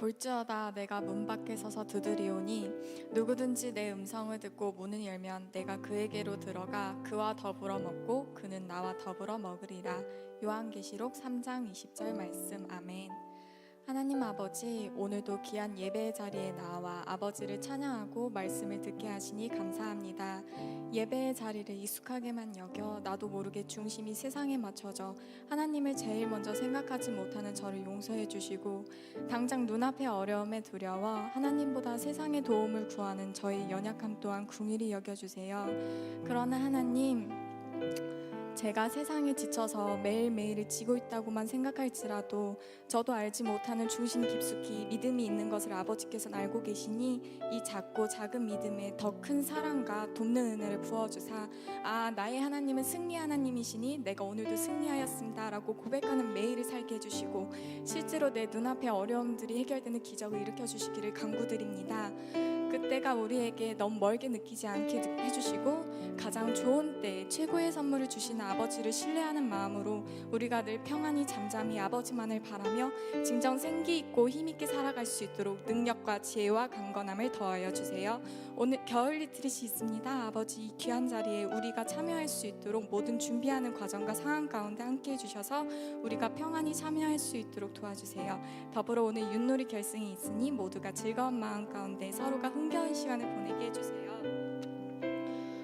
볼지어다 내가 문 밖에 서서 두드리오니 누구든지 내 음성을 듣고 문을 열면 내가 그에게로 들어가 그와 더불어 먹고 그는 나와 더불어 먹으리라. 요한계시록 3장 20절 말씀. 아멘. 하나님 아버지, 오늘도 귀한 예배의 자리에 나와 아버지를 찬양하고 말씀을 듣게 하시니 감사합니다. 예배의 자리를 익숙하게만 여겨 나도 모르게 중심이 세상에 맞춰져 하나님을 제일 먼저 생각하지 못하는 저를 용서해 주시고, 당장 눈앞의 어려움에 두려워 하나님보다 세상의 도움을 구하는 저의 연약함 또한 긍휼히 여겨주세요. 그러나 하나님, 제가 세상에 지쳐서 매일매일을 지고 있다고만 생각할지라도 저도 알지 못하는 중심 깊숙이 믿음이 있는 것을 아버지께서는 알고 계시니 이 작고 작은 믿음에 더 큰 사랑과 돕는 은혜를 부어주사, 나의 하나님은 승리 하나님이시니 내가 오늘도 승리하였습니다 라고 고백하는 매일을 살게 해주시고, 실제로 내 눈앞의 어려움들이 해결되는 기적을 일으켜주시기를 간구드립니다. 그때가 우리에게 너무 멀게 느끼지 않게 해주시고, 가장 좋은 때 최고의 선물을 주시는 아버지를 신뢰하는 마음으로 우리가 늘 평안히 잠잠히 아버지만을 바라며 진정 생기 있고 힘있게 살아갈 수 있도록 능력과 지혜와 강건함을 더하여 주세요. 오늘 겨울 리트릿이 있습니다. 아버지, 이 귀한 자리에 우리가 참여할 수 있도록 모든 준비하는 과정과 상황 가운데 함께 해주셔서 우리가 평안히 참여할 수 있도록 도와주세요. 더불어 오늘 윷놀이 결승이 있으니 모두가 즐거운 마음 가운데 서로가 흥겨운 시간을 보내게 해주세요.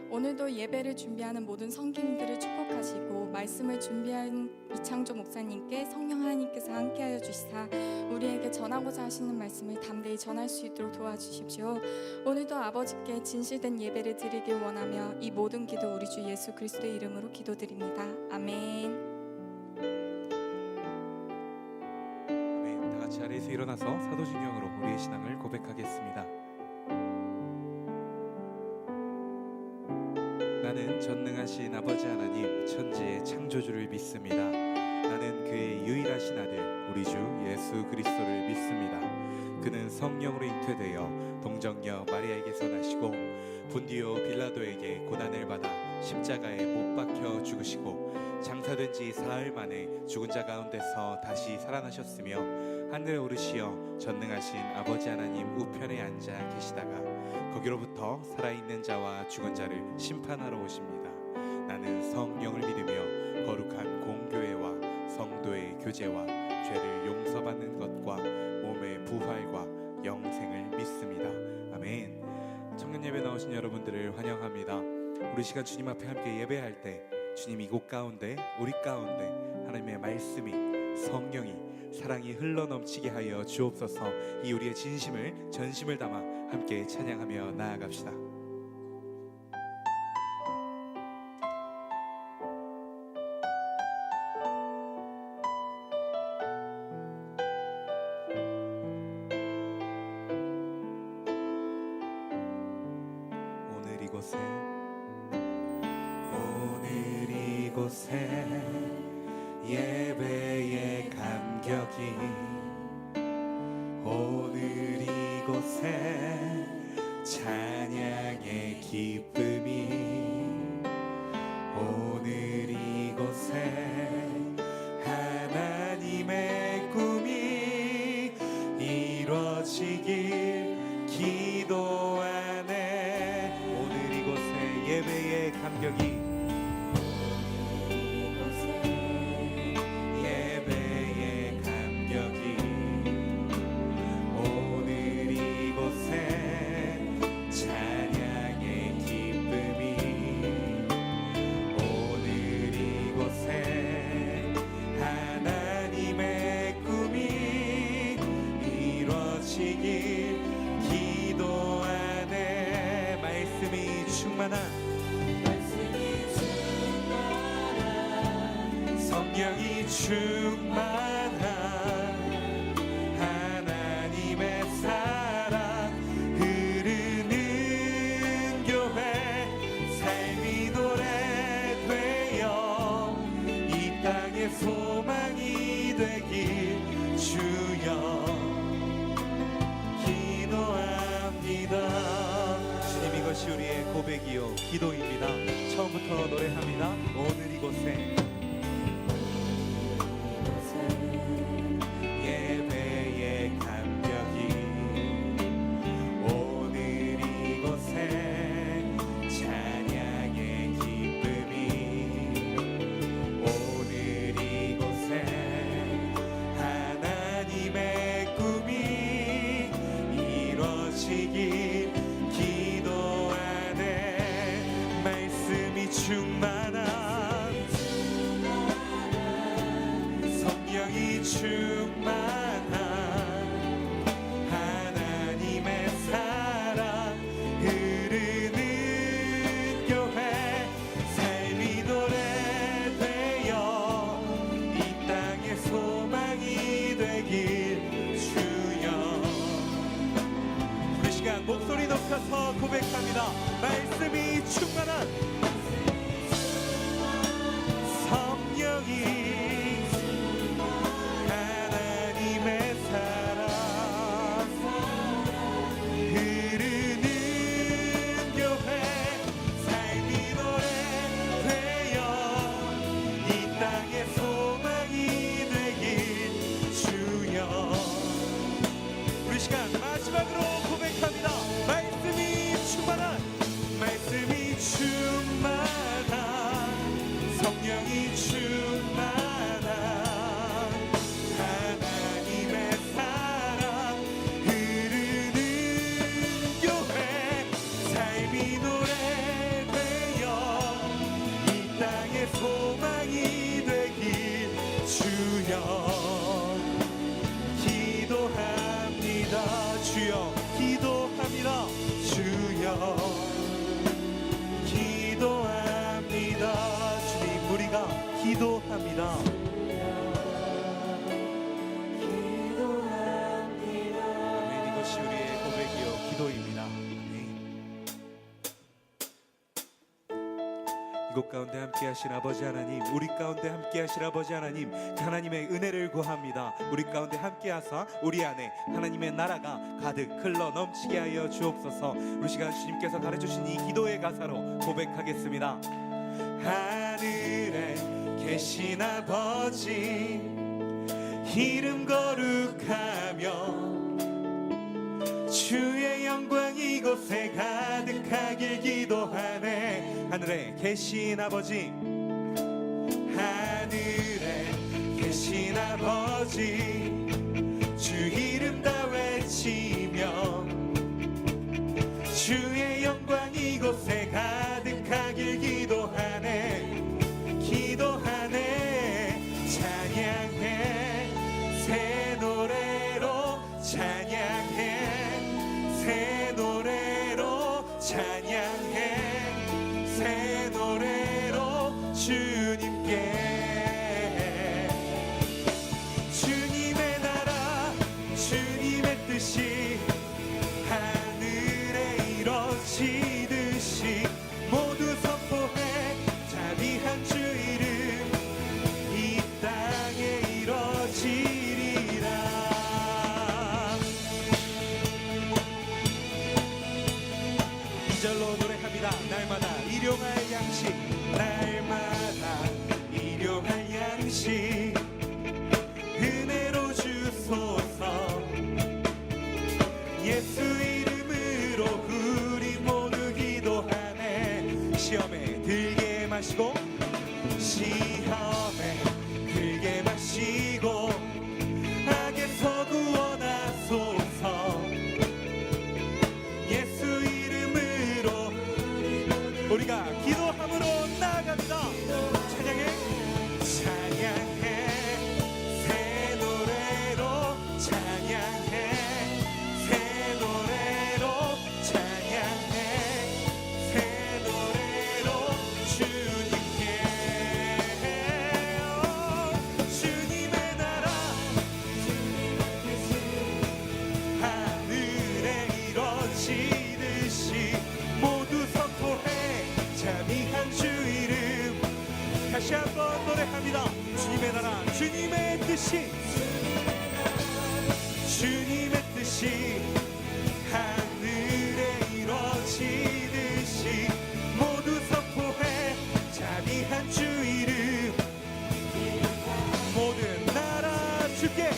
오늘도 예배를 준비하는 모든 성도님들을 축복하시고, 말씀을 준비한 이창조 목사님께 성령 하나님께서 함께하여 주시사 우리에게 전하고자 하시는 말씀을 담대히 전할 수 있도록 도와주십시오. 오늘도 아버지께 진실된 예배를 드리길 원하며 이 모든 기도 우리 주 예수 그리스도의 이름으로 기도드립니다. 아멘. 아멘. 다 같이 자리에서 일어나서 사도신경으로 우리의 신앙을 고백하겠습니다. 나는 전능하신 아버지 하나님 천지의 창조주를 믿습니다. 나는 그의 유일하신 아들 우리 주 예수 그리스도를 믿습니다. 그는 성령으로 잉태되어 동정녀 마리아에게서 나시고 분디오 빌라도에게 고난을 받아 십자가에 못 박혀 죽으시고 장사된 지 사흘 만에 죽은 자 가운데서 다시 살아나셨으며 하늘에 오르시어 전능하신 아버지 하나님 우편에 앉아 계시다가 거기로부터 살아있는 자와 죽은 자를 심판하러 오십니다. 나는 성령을 믿으며 거룩한 공교회와 성도의 교제와 죄를 용서받는 것과 몸의 부활과 영생을 믿습니다. 아멘. 청년 예배 나오신 여러분들을 환영합니다. 우리 시간 주님 앞에 함께 예배할 때 주님 이곳 가운데 우리 가운데 하나님의 말씀이 성령이 사랑이 흘러넘치게 하여 주옵소서. 이 우리의 진심을 전심을 담아 함께 찬양하며 나아갑시다. 오늘 이곳에 예배의 감격이, 오늘 이곳에 찬양의 기쁨이, 오늘 이곳에 하나님의 꿈이 이루어지길 기도하네. 오늘 이곳에 예배의 감격이, 기도하네. 말씀이 충만한 성령이 충만한 하나님의 사랑 흐르는 교회, 삶이 노래되어 이 땅의 소망이 되길 주여 주님, 이것이 우리의 고백이요 기도입니다. 처음부터 노래합니다. 오늘 이곳에 예배의 감격이 노래합니다. 아멘. 이것이 우리의 고백이요 기도입니다. 아멘. 이곳 가운데 함께하신 아버지 하나님, 우리 가운데 함께하신 아버지 하나님, 하나님의 은혜를 구합니다. 우리 가운데 함께하사 우리 안에 하나님의 나라가 가득 흘러 넘치게 하여 주옵소서. 우리 시간 주님께서 가르쳐주신 이 기도의 가사로 고백하겠습니다. 하늘에 계신 아버지, 이름 거룩하며 주의 영광 이곳에 가득하길 기도하네. 하늘에 계신 아버지, 하늘에 계신 아버지, 주 이름 다 외치며 주의 영광 이곳에 가득하길 기도하네. 기도하네. 찬양해 새 노래로, 찬양해 새 노래로, 찬양해 새 노래로 주님께. 주님의 나라 주님의 뜻이 하늘에 이뤄지듯이 모두 선포해. 자비한 주 이름 이 땅에 이뤄지리라. 이 절로 노래합니다. 날마다 일용할 양식, 날마다 일용할 양식 은혜로 주소서. 예수 이름으로 우리 모두 기도하네. 시험에 들게 마시고, 시험에 들게 마시고 악에서 구원하소서. 예수 이름으로 우리가 기도함으로 나아갑니다. 찬양해 찬양해 새 노래로, 찬양해 새 노래로, 찬양해 새 노래로 주님께. 주님의 나라 하늘에 이뤄지듯이 모두 선포해. 자비한 주 이름 다시 한번 노래합니다. 주님의 나라 주님의 뜻이, 주님의 뜻이 하늘에 이뤄지듯이 모두 선포해. 자비한 주 이름. 모든 나라 주께,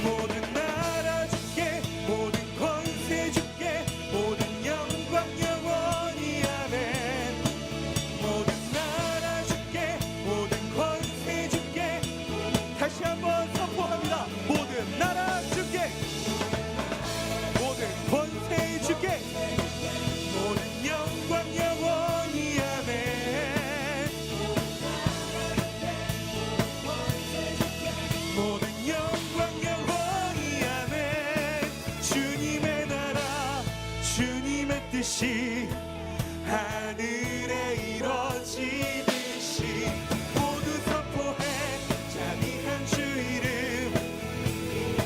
모든 나라 주께, 모든 권세 주께, 모든 영광 영원히 아멘. 모든 나라 주께, 모든 권세 주께. 다시 한번 선포합니다. 모든 나라 주께, 모든 권세 주께, 모든 영광 영원히 아멘. 모든 영광 영원히 아멘. 주님의 나라 주님의 뜻이 하늘에 이뤄지듯이 모두 선포해. 자비한 주 이름.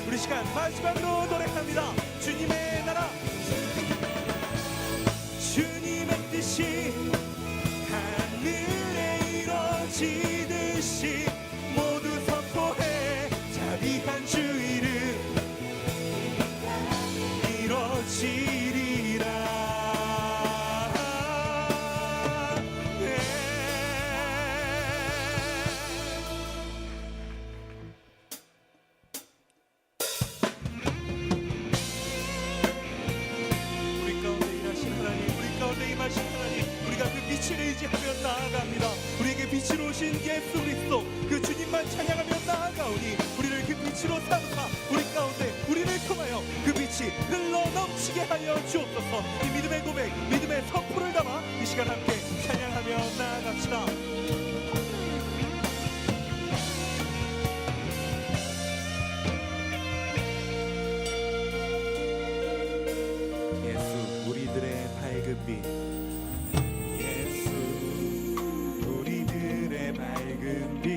우리 시간 마지막으로 노래합니다. 주님의 나라 주님의 뜻이 하늘에 이뤄지듯이 모두 선포해. 자비한 주 이름 이뤄지리라. 우리 가운데 일하신 하나님, 우리 가운데 임하신 하나님, 우리가 그 빛을 의지하며 나아갑니다. 우리에게 빛으로 오신 예수 그리스도, 그 주님만 찬양하며 나아가오니 우리를 그 빛으로 삼으사 우리 가운데 우리를 통하여 그 빛이 흘러 넘치게 하여 주옵소서. 이 믿음의 고백, 믿음의 선포를 담아 이 시간 함께 찬양하며 나아갑시다. 예수 우리들의 밝은 빛, 예수 우리들의 밝은 빛,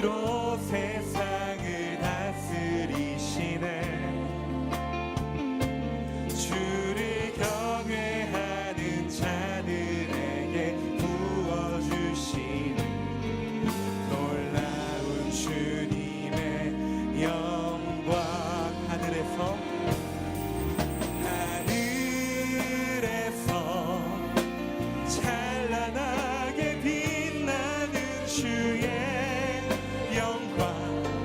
피로 세상을 다스리시네 주를 경외하는 자들에게 부어주시는 놀라운 주님의 영광 하늘에서 찬란하게 빛나는 주의 영광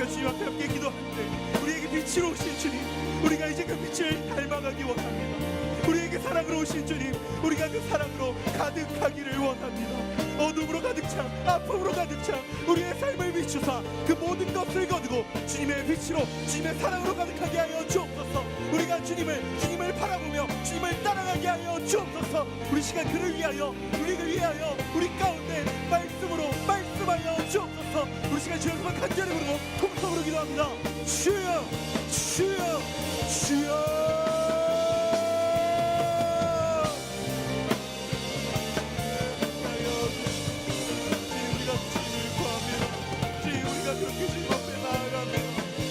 주님 앞에 함께 기도하는데 우리에게 빛으로 오신 주님, 우리가 이제 그 빛을 닮아가기 원합니다. 우리에게 사랑으로 오신 주님, 우리가 그 사랑으로 가득하기를 원합니다. 어둠으로 가득 찬, 아픔으로 가득 찬 우리의 삶을 비추사 그 모든 것을 거두고 주님의 빛으로, 주님의 사랑으로 가득하게 하여 주옵소서. 우리가 주님을 바라보며 주님을 따라가게 하여 주옵소서. 우리 시간 그를 위하여, 우리를 위하여 우리 가운데 말씀으로 말씀하여 주옵소서. 우리 시간 주여 한번 간절히 부르고 통성으로 기도합니다. 주여, 주여, 주여. 그렇게 주님 앞에 나아갑니다.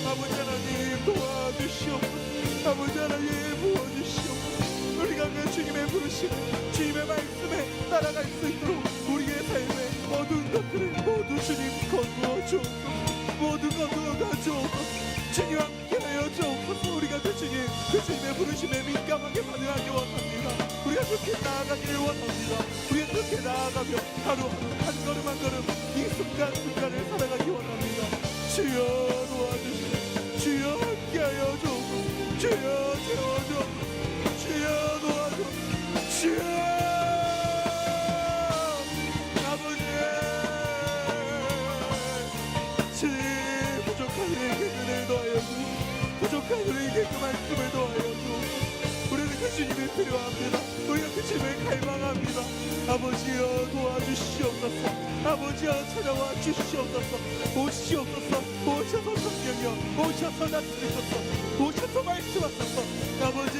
아버지 하나님 도와주시옵소서. 아버지 하나님 부어주시옵소서. 우리가 그 주님의 부르심, 주님의 말씀에 따라갈 수 있도록 우리의 삶에 어두운 것들을 모두 주님 거두어 주옵소서. 모두 거두어 주옵소서. 주님 함께하여 주옵소서. 우리가 그 주님의 부르심에 민감하게 반응하기 원합니다. 우리가 그렇게 나아가기를 원합니다. 우리가 그렇게 나아가며 하루하루 한 걸음 한 걸음 이 순간순간을 살아가기 원합니다. 주여 도와주시고 주여 함께하여 주옵소서. 주여 채워주옵소서. 주여 도와주옵소서. 주여 아버지, 주님 부족한 우리에게 은혜를 더하여 주옵소서. 부족한 우리에게 그 말씀을 더하여 주옵소서. 우리는 그 주님을 필요합니다. 우리가 그 주님을 갈망합니다. 아버지여 도와주시옵소서. 아버지여 찾아와 주시옵소서. 오시옵소서. 오셔서 성령이여 오셔서 나타내소서. 오셔서 말씀하소서. 아버지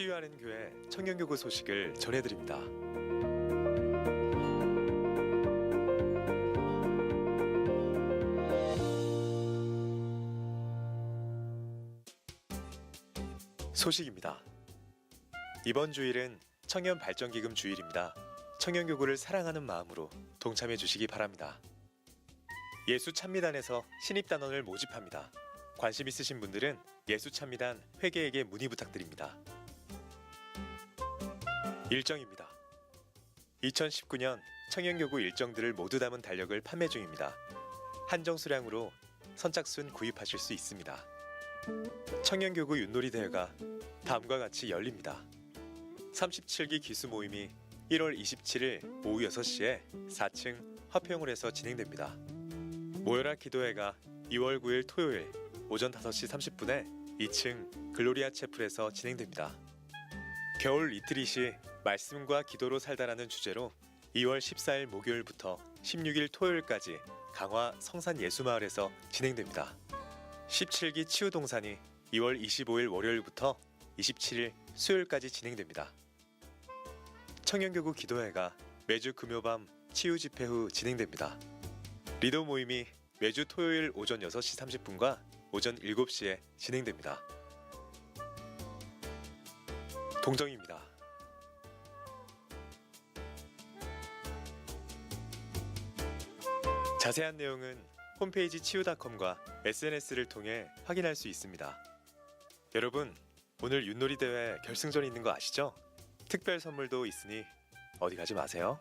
치유하는 교회 청년교구 소식을 전해드립니다. 소식입니다. 이번 주일은 청년발전기금 주일입니다. 청년교구를 사랑하는 마음으로 동참해 주시기 바랍니다. 예수찬미단에서 신입단원을 모집합니다. 관심 있으신 분들은 예수찬미단 회계에게 문의 부탁드립니다. 일정입니다. 2019년 청년교구 일정들을 모두 담은 달력을 판매 중입니다. 한정 수량으로 선착순 구입하실 수 있습니다. 청년교구 윷놀이 대회가 다음과 같이 열립니다. 37기 기수 모임이 1월 27일 오후 6시에 4층 화평홀에서 진행됩니다. 모여라 기도회가 2월 9일 토요일 오전 5시 30분에 2층 글로리아 채플에서 진행됩니다. 겨울 리트릿이 말씀과 기도로 살다라는 주제로 2월 14일 목요일부터 16일 토요일까지 강화 성산예수마을에서 진행됩니다. 17기 치유동산이 2월 25일 월요일부터 27일 수요일까지 진행됩니다. 청년교구 기도회가 매주 금요밤 치유 집회 후 진행됩니다. 리더 모임이 매주 토요일 오전 6시 30분과 오전 7시에 진행됩니다. 동정입니다. 자세한 내용은 홈페이지 치유닷컴과 SNS를 통해 확인할 수 있습니다. 여러분, 오늘 윷놀이 대회 결승전이 있는 거 아시죠? 특별 선물도 있으니 어디 가지 마세요.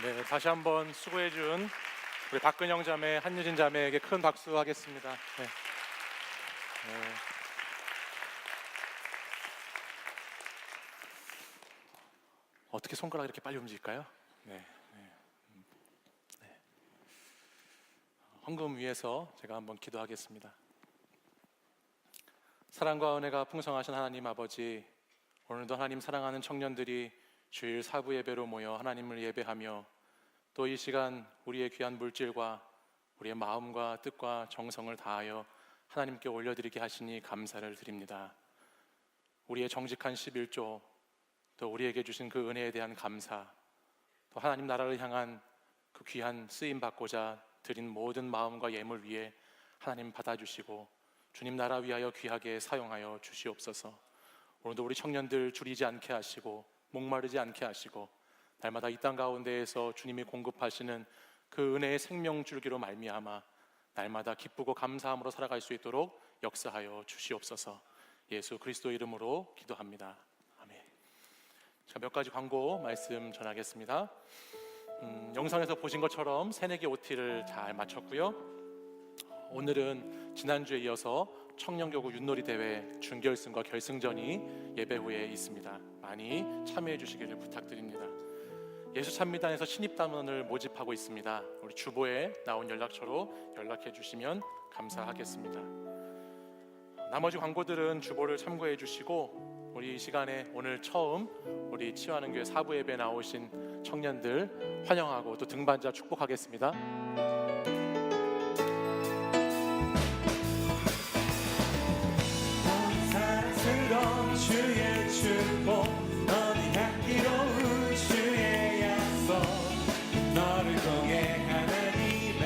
네, 다시 한번 수고해준 우리 박근영 자매, 한유진 자매에게 큰 박수 하겠습니다. 네. 네. 어떻게 손가락이 이렇게 빨리 움직일까요? 네. 네. 헌금 위해서 제가 한번 기도하겠습니다. 사랑과 은혜가 풍성하신 하나님 아버지, 오늘도 하나님 사랑하는 청년들이 주일 사부 예배로 모여 하나님을 예배하며 또 이 시간 우리의 귀한 물질과 우리의 마음과 뜻과 정성을 다하여 하나님께 올려드리게 하시니 감사를 드립니다. 우리의 정직한 11조, 또 우리에게 주신 그 은혜에 대한 감사, 또 하나님 나라를 향한 그 귀한 쓰임 받고자 드린 모든 마음과 예물 위에 하나님 받아주시고 주님 나라 위하여 귀하게 사용하여 주시옵소서. 오늘도 우리 청년들 줄이지 않게 하시고 목마르지 않게 하시고 날마다 이 땅 가운데에서 주님이 공급하시는 그 은혜의 생명줄기로 말미암아 날마다 기쁘고 감사함으로 살아갈 수 있도록 역사하여 주시옵소서. 예수 그리스도 이름으로 기도합니다. 아멘. 자, 몇 가지 광고 말씀 전하겠습니다. 영상에서 보신 것처럼 새내기 OT를 잘 마쳤고요. 오늘은 지난주에 이어서 청년교구 윷놀이 대회 준결승과 결승전이 예배 후에 있습니다. 많이 참여해 주시기를 부탁드립니다. 예수찬미단에서 신입단원을 모집하고 있습니다. 우리 주보에 나온 연락처로 연락해 주시면 감사하겠습니다. 나머지 광고들은 주보를 참고해 주시고 우리 이 시간에 오늘 처음 우리 치유하는 교회 사부 예배 나오신 청년들 환영하고 또 등반자 축복하겠습니다. 사랑스러운 주의 축복, 너는 향기로운 주의 약속, 너를 통해 하나님의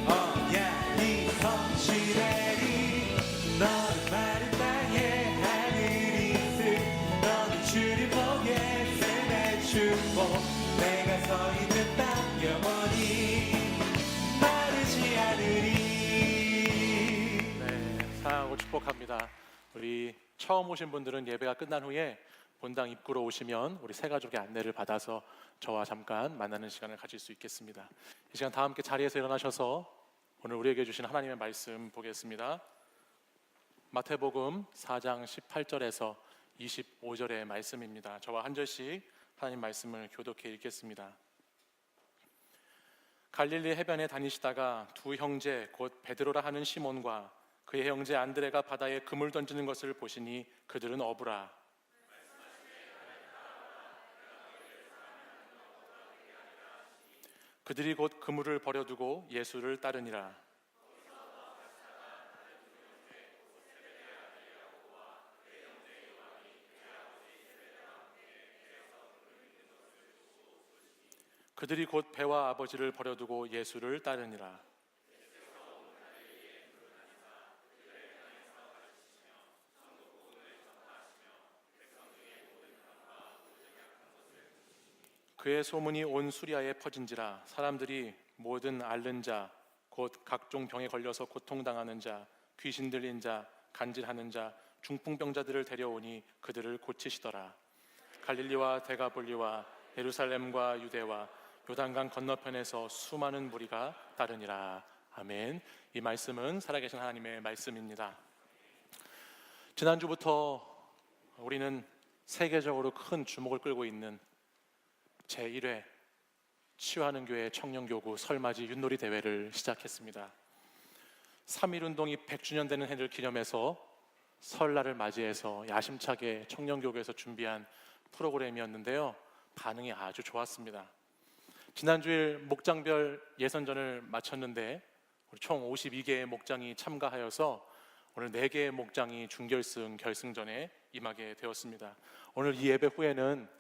언약이 성취되리. 너는 마른 땅에 하늘이 있음, 너는 주를 보게 샘의 축복, 내가 서 있는 땅 영원히 마르지 않으리. 네, 사랑하고 축복합니다. 우리 처음 오신 분들은 예배가 끝난 후에 본당 입구로 오시면 우리 세 가족의 안내를 받아서 저와 잠깐 만나는 시간을 가질 수 있겠습니다. 이 시간 다 함께 자리에서 일어나셔서 오늘 우리에게 주신 하나님의 말씀 보겠습니다. 마태복음 4장 18절에서 25절의 말씀입니다. 저와 한 절씩 하나님 말씀을 교독해 읽겠습니다. 갈릴리 해변에 다니시다가 두 형제 곧 베드로라 하는 시몬과 그의 형제 안드레가 바다에 그물 던지는 것을 보시니 그들은 어부라. 그들이 곧 그물을 버려두고 예수를 따르니라. 그들이 곧 배와 아버지를 버려두고 예수를 따르니라. 그의 소문이 온 수리아에 퍼진지라. 사람들이 모든 앓는 자, 곧 각종 병에 걸려서 고통당하는 자, 귀신 들린 자, 간질하는 자, 중풍병자들을 데려오니 그들을 고치시더라. 갈릴리와 데가볼리와 예루살렘과 유대와 요단강 건너편에서 수많은 무리가 따르니라. 아멘. 이 말씀은 살아계신 하나님의 말씀입니다. 지난주부터 우리는 세계적으로 큰 주목을 끌고 있는 제1회 치유하는 교회 청년교구 설맞이 윷놀이 대회를 시작했습니다. 3.1운동이 100주년 되는 해를 기념해서 설날을 맞이해서 야심차게 청년교구에서 준비한 프로그램이었는데요. 반응이 아주 좋았습니다. 지난 주일 목장별 예선전을 마쳤는데 총 52개의 목장이 참가하여서 오늘 4개의 목장이 준결승, 결승전에 임하게 되었습니다. 오늘 이 예배 후에는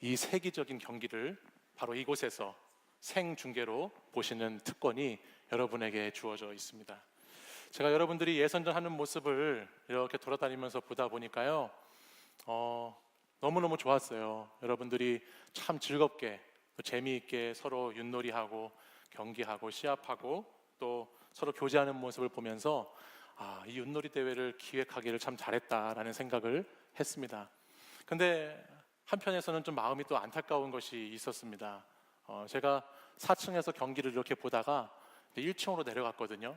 이 세계적인 경기를 바로 이곳에서 생중계로 보시는 특권이 여러분에게 주어져 있습니다. 제가 여러분들이 예선전 하는 모습을 이렇게 돌아다니면서 보다 보니까요, 너무너무 좋았어요. 여러분들이 참 즐겁게 또 재미있게 서로 윷놀이하고 경기하고 시합하고 또 서로 교제하는 모습을 보면서 이 윷놀이 대회를 기획하기를 참 잘했다라는 생각을 했습니다. 근데 한편에서는 좀 마음이 또 안타까운 것이 있었습니다. 제가 4층에서 경기를 이렇게 보다가 1층으로 내려갔거든요.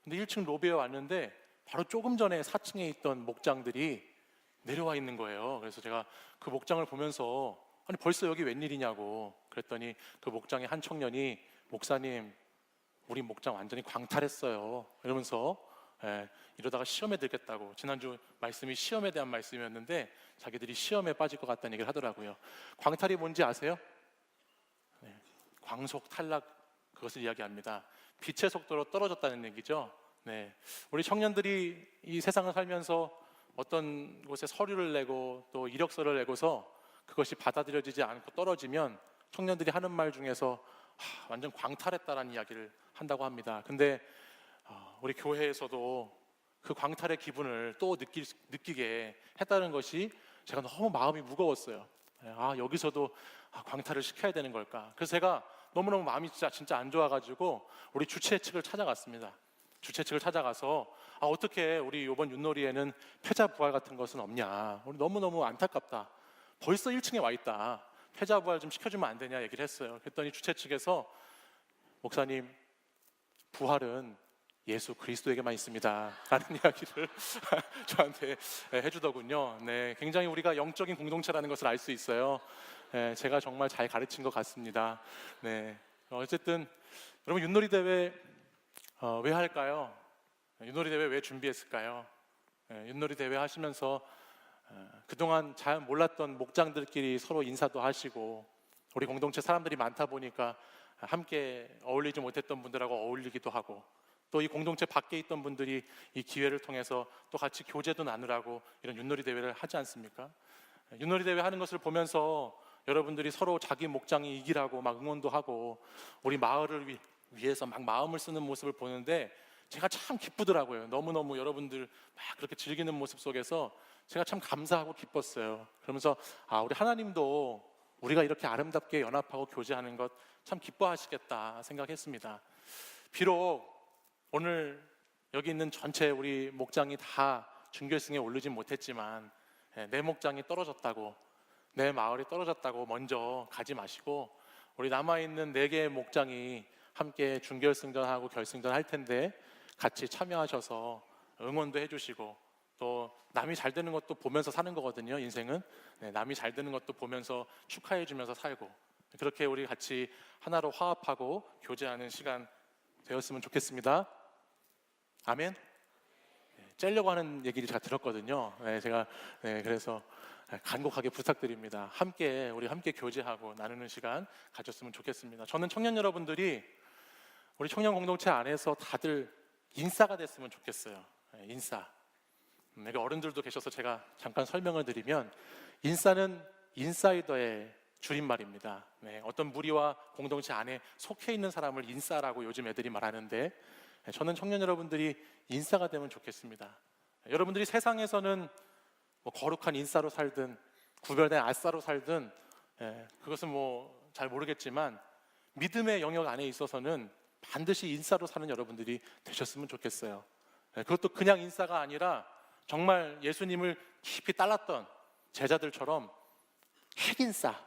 근데 1층 로비에 왔는데 바로 조금 전에 4층에 있던 목장들이 내려와 있는 거예요. 그래서 제가 그 목장을 보면서 아니 벌써 여기 웬일이냐고 그랬더니 그 목장의 한 청년이 목사님 우리 목장 완전히 광탈했어요 이러면서 이러다가 시험에 들겠다고, 지난주 말씀이 시험에 대한 말씀이었는데 자기들이 시험에 빠질 것 같다는 얘기를 하더라고요. 광탈이 뭔지 아세요? 광속 탈락, 그것을 이야기합니다. 빛의 속도로 떨어졌다는 얘기죠. 우리 청년들이 이 세상을 살면서 어떤 곳에 서류를 내고 또 이력서를 내고서 그것이 받아들여지지 않고 떨어지면 청년들이 하는 말 중에서 완전 광탈했다라는 이야기를 한다고 합니다. 근데 우리 교회에서도 그 광탈의 기분을 또 느끼게 했다는 것이 제가 너무 마음이 무거웠어요. 여기서도 광탈을 시켜야 되는 걸까? 그래서 제가 너무너무 마음이 진짜 안 좋아가지고 우리 주최 측을 찾아갔습니다. 주최 측을 찾아가서 어떻게 우리 이번 윷놀이에는 패자부활 같은 것은 없냐, 우리 너무너무 안타깝다, 벌써 1층에 와 있다, 패자부활 좀 시켜주면 안 되냐 얘기를 했어요. 그랬더니 주최 측에서 목사님 부활은 예수 그리스도에게만 있습니다 라는 이야기를 저한테 해주더군요. 굉장히 우리가 영적인 공동체라는 것을 알 수 있어요. 제가 정말 잘 가르친 것 같습니다. 어쨌든 여러분 윷놀이 대회 왜 할까요? 윷놀이 대회 왜 준비했을까요? 윷놀이 대회 하시면서 그동안 잘 몰랐던 목장들끼리 서로 인사도 하시고 우리 공동체 사람들이 많다 보니까 함께 어울리지 못했던 분들하고 어울리기도 하고 또 이 공동체 밖에 있던 분들이 이 기회를 통해서 또 같이 교제도 나누라고 이런 윷놀이 대회를 하지 않습니까? 윷놀이 대회 하는 것을 보면서 여러분들이 서로 자기 목장이 이기라고 막 응원도 하고 우리 마을을 위해서 막 마음을 쓰는 모습을 보는데 제가 참 기쁘더라고요. 너무너무 여러분들 막 그렇게 즐기는 모습 속에서 제가 참 감사하고 기뻤어요. 그러면서 우리 하나님도 우리가 이렇게 아름답게 연합하고 교제하는 것 참 기뻐하시겠다 생각했습니다. 비록 오늘 여기 있는 전체 우리 목장이 다 준결승에 오르진 못했지만 내 목장이 떨어졌다고, 내 마을이 떨어졌다고 먼저 가지 마시고 우리 남아있는 4개의 목장이 함께 준결승전하고 결승전 할 텐데 같이 참여하셔서 응원도 해주시고 또 남이 잘 되는 것도 보면서 사는 거거든요. 인생은 남이 잘 되는 것도 보면서 축하해주면서 살고 그렇게 우리 같이 하나로 화합하고 교제하는 시간 되었으면 좋겠습니다. 아멘. 째려고 하는 얘기를 제가 들었거든요. 제가 그래서 간곡하게 부탁드립니다. 우리 함께 교제하고 나누는 시간 가졌으면 좋겠습니다. 저는 청년 여러분들이 우리 청년 공동체 안에서 다들 인싸가 됐으면 좋겠어요. 인싸. 여기 어른들도 계셔서 제가 잠깐 설명을 드리면 인싸는 인사이더의 줄임말입니다. 어떤 무리와 공동체 안에 속해 있는 사람을 인싸라고 요즘 애들이 말하는데 저는 청년 여러분들이 인싸가 되면 좋겠습니다. 여러분들이 세상에서는 뭐 거룩한 인싸로 살든 구별된 아싸로 살든 그것은 뭐 잘 모르겠지만 믿음의 영역 안에 있어서는 반드시 인싸로 사는 여러분들이 되셨으면 좋겠어요. 그것도 그냥 인싸가 아니라 정말 예수님을 깊이 따랐던 제자들처럼 핵인싸,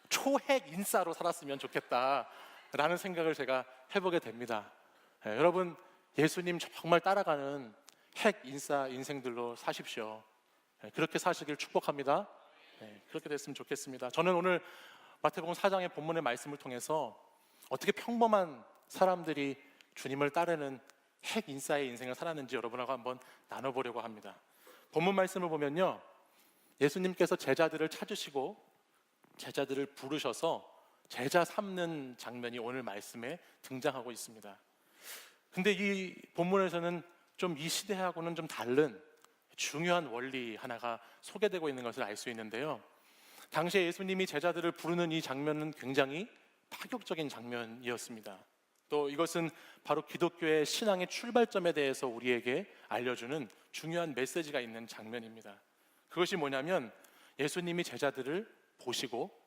초핵 인싸로 살았으면 좋겠다라는 생각을 제가 해보게 됩니다. 여러분 예수님 정말 따라가는 핵 인싸 인생들로 사십시오. 그렇게 사시길 축복합니다. 그렇게 됐으면 좋겠습니다. 저는 오늘 마태복음 4장의 본문의 말씀을 통해서 어떻게 평범한 사람들이 주님을 따르는 핵 인싸의 인생을 살았는지 여러분하고 한번 나눠보려고 합니다. 본문 말씀을 보면요, 예수님께서 제자들을 찾으시고 제자들을 부르셔서 제자 삼는 장면이 오늘 말씀에 등장하고 있습니다. 근데 이 본문에서는 좀 이 시대하고는 좀 다른 중요한 원리 하나가 소개되고 있는 것을 알 수 있는데요. 당시에 예수님이 제자들을 부르는 이 장면은 굉장히 파격적인 장면이었습니다. 또 이것은 바로 기독교의 신앙의 출발점에 대해서 우리에게 알려주는 중요한 메시지가 있는 장면입니다. 그것이 뭐냐면 예수님이 제자들을 보시고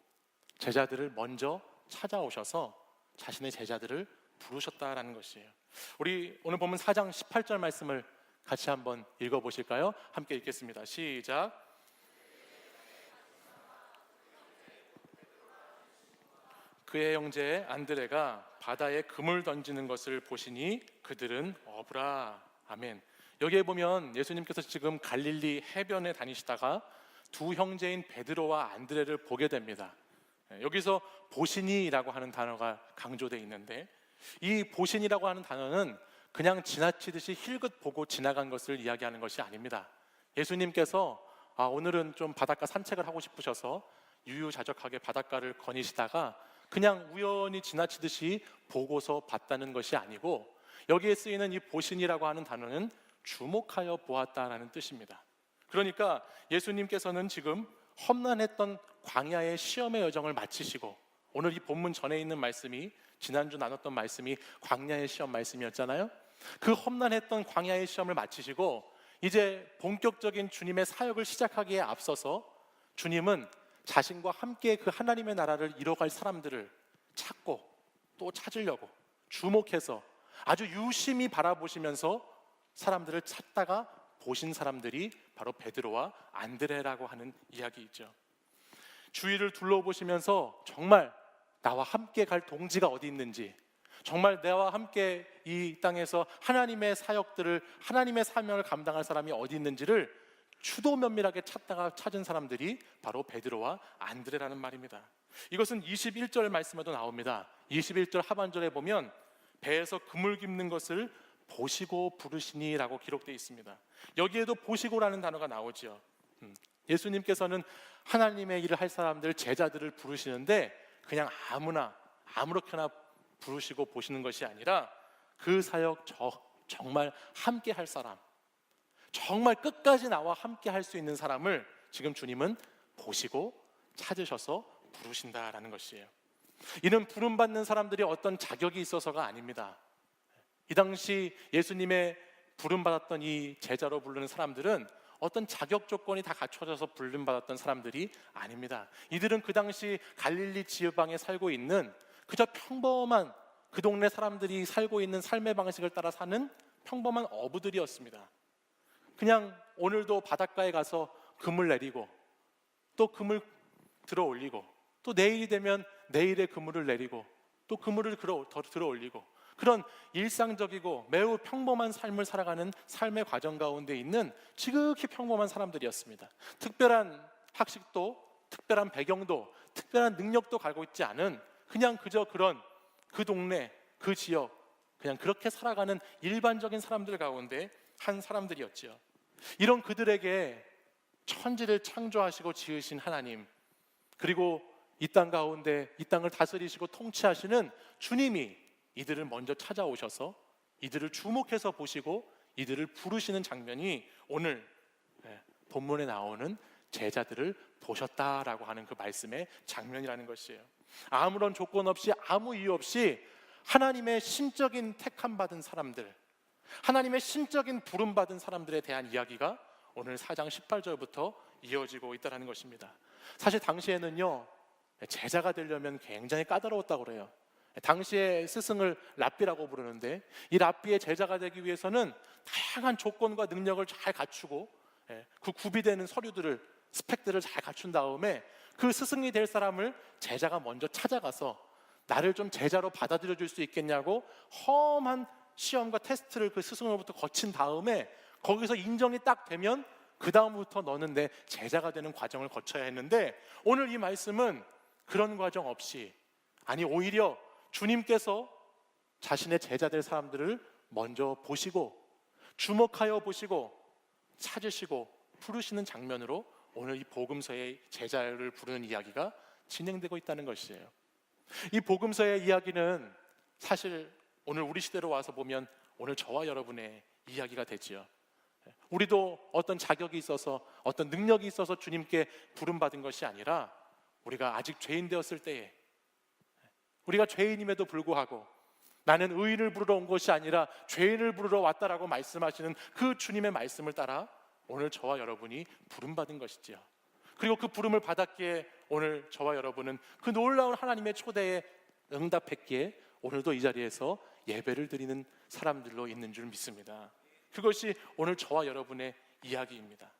제자들을 먼저 찾아오셔서 자신의 제자들을 부르셨다라는 것이에요. 우리 오늘 보면 4장 18절 말씀을 같이 한번 읽어보실까요? 함께 읽겠습니다. 시작. 그의 형제 안드레가 바다에 금을 던지는 것을 보시니 그들은 어부라. 아멘. 여기에 보면 예수님께서 지금 갈릴리 해변에 다니시다가 두 형제인 베드로와 안드레를 보게 됩니다. 여기서 보시니라고 하는 단어가 강조되어 있는데, 이 보시니라고 하는 단어는 그냥 지나치듯이 힐끗 보고 지나간 것을 이야기하는 것이 아닙니다. 예수님께서 오늘은 좀 바닷가 산책을 하고 싶으셔서 유유자적하게 바닷가를 거니시다가 그냥 우연히 지나치듯이 보고서 봤다는 것이 아니고, 여기에 쓰이는 이 보시니라고 하는 단어는 주목하여 보았다라는 뜻입니다. 그러니까 예수님께서는 지금 험난했던 광야의 시험의 여정을 마치시고, 오늘 이 본문 전에 있는 말씀이, 지난주 나눴던 말씀이 광야의 시험 말씀이었잖아요. 그 험난했던 광야의 시험을 마치시고 이제 본격적인 주님의 사역을 시작하기에 앞서서 주님은 자신과 함께 그 하나님의 나라를 이뤄갈 사람들을 찾고 또 찾으려고 주목해서 아주 유심히 바라보시면서 사람들을 찾다가 보신 사람들이 바로 베드로와 안드레라고 하는 이야기이죠. 주위를 둘러보시면서 정말 나와 함께 갈 동지가 어디 있는지, 정말 나와 함께 이 땅에서 하나님의 사역들을, 하나님의 사명을 감당할 사람이 어디 있는지를 추도 면밀하게 찾다가 찾은 사람들이 바로 베드로와 안드레라는 말입니다. 이것은 21절 말씀에도 나옵니다. 21절 하반절에 보면 배에서 그물 깁는 것을 보시고 부르시니라고 기록되어 있습니다. 여기에도 보시고라는 단어가 나오죠. 예수님께서는 하나님의 일을 할 사람들, 제자들을 부르시는데 그냥 아무렇게나 부르시고 보시는 것이 아니라 그 사역 정말 함께 할 사람, 정말 끝까지 나와 함께 할 수 있는 사람을 지금 주님은 보시고 찾으셔서 부르신다라는 것이에요. 이는 부름받는 사람들이 어떤 자격이 있어서가 아닙니다. 이 당시 예수님의 부름받았던 이 제자로 부르는 사람들은 어떤 자격 조건이 다 갖춰져서 부름받았던 사람들이 아닙니다. 이들은 그 당시 갈릴리 지방에 살고 있는 그저 평범한, 그 동네 사람들이 살고 있는 삶의 방식을 따라 사는 평범한 어부들이었습니다. 그냥 오늘도 바닷가에 가서 그물 내리고 또 그물 들어 올리고, 또 내일이 되면 내일의 그물을 내리고 또 그물을 들어 올리고, 그런 일상적이고 매우 평범한 삶을 살아가는 삶의 과정 가운데 있는 지극히 평범한 사람들이었습니다. 특별한 학식도, 특별한 배경도, 특별한 능력도 가지고 있지 않은, 그냥 그저 그런 그 동네, 그 지역, 그냥 그렇게 살아가는 일반적인 사람들 가운데 한 사람들이었지요. 이런 그들에게 천지를 창조하시고 지으신 하나님, 그리고 이 땅 가운데 이 땅을 다스리시고 통치하시는 주님이 이들을 먼저 찾아오셔서 이들을 주목해서 보시고 이들을 부르시는 장면이 오늘 본문에 나오는 제자들을 보셨다라고 하는 그 말씀의 장면이라는 것이에요. 아무런 조건 없이, 아무 이유 없이 하나님의 신적인 택함 받은 사람들, 하나님의 신적인 부름 받은 사람들에 대한 이야기가 오늘 4장 18절부터 이어지고 있다는 것입니다. 사실 당시에는요, 제자가 되려면 굉장히 까다로웠다고 그래요. 당시의 스승을 랍비라고 부르는데, 이 랍비의 제자가 되기 위해서는 다양한 조건과 능력을 잘 갖추고 그 구비되는 서류들을, 스펙들을 잘 갖춘 다음에 그 스승이 될 사람을 제자가 먼저 찾아가서 나를 좀 제자로 받아들여 줄 수 있겠냐고 험한 시험과 테스트를 그 스승으로부터 거친 다음에 거기서 인정이 딱 되면 그 다음부터 너는 내 제자가 되는 과정을 거쳐야 했는데, 오늘 이 말씀은 그런 과정 없이, 아니 오히려 주님께서 자신의 제자 될 사람들을 먼저 보시고 주목하여 보시고 찾으시고 부르시는 장면으로 오늘 이 복음서의 제자를 부르는 이야기가 진행되고 있다는 것이에요. 이 복음서의 이야기는 사실 오늘 우리 시대로 와서 보면 오늘 저와 여러분의 이야기가 되지요. 우리도 어떤 자격이 있어서, 어떤 능력이 있어서 주님께 부름받은 것이 아니라 우리가 아직 죄인 되었을 때에, 우리가 죄인임에도 불구하고 나는 의인을 부르러 온 것이 아니라 죄인을 부르러 왔다라고 말씀하시는 그 주님의 말씀을 따라 오늘 저와 여러분이 부름받은 것이지요. 그리고 그 부름을 받았기에 오늘 저와 여러분은 그 놀라운 하나님의 초대에 응답했기에 오늘도 이 자리에서 예배를 드리는 사람들로 있는 줄 믿습니다. 그것이 오늘 저와 여러분의 이야기입니다.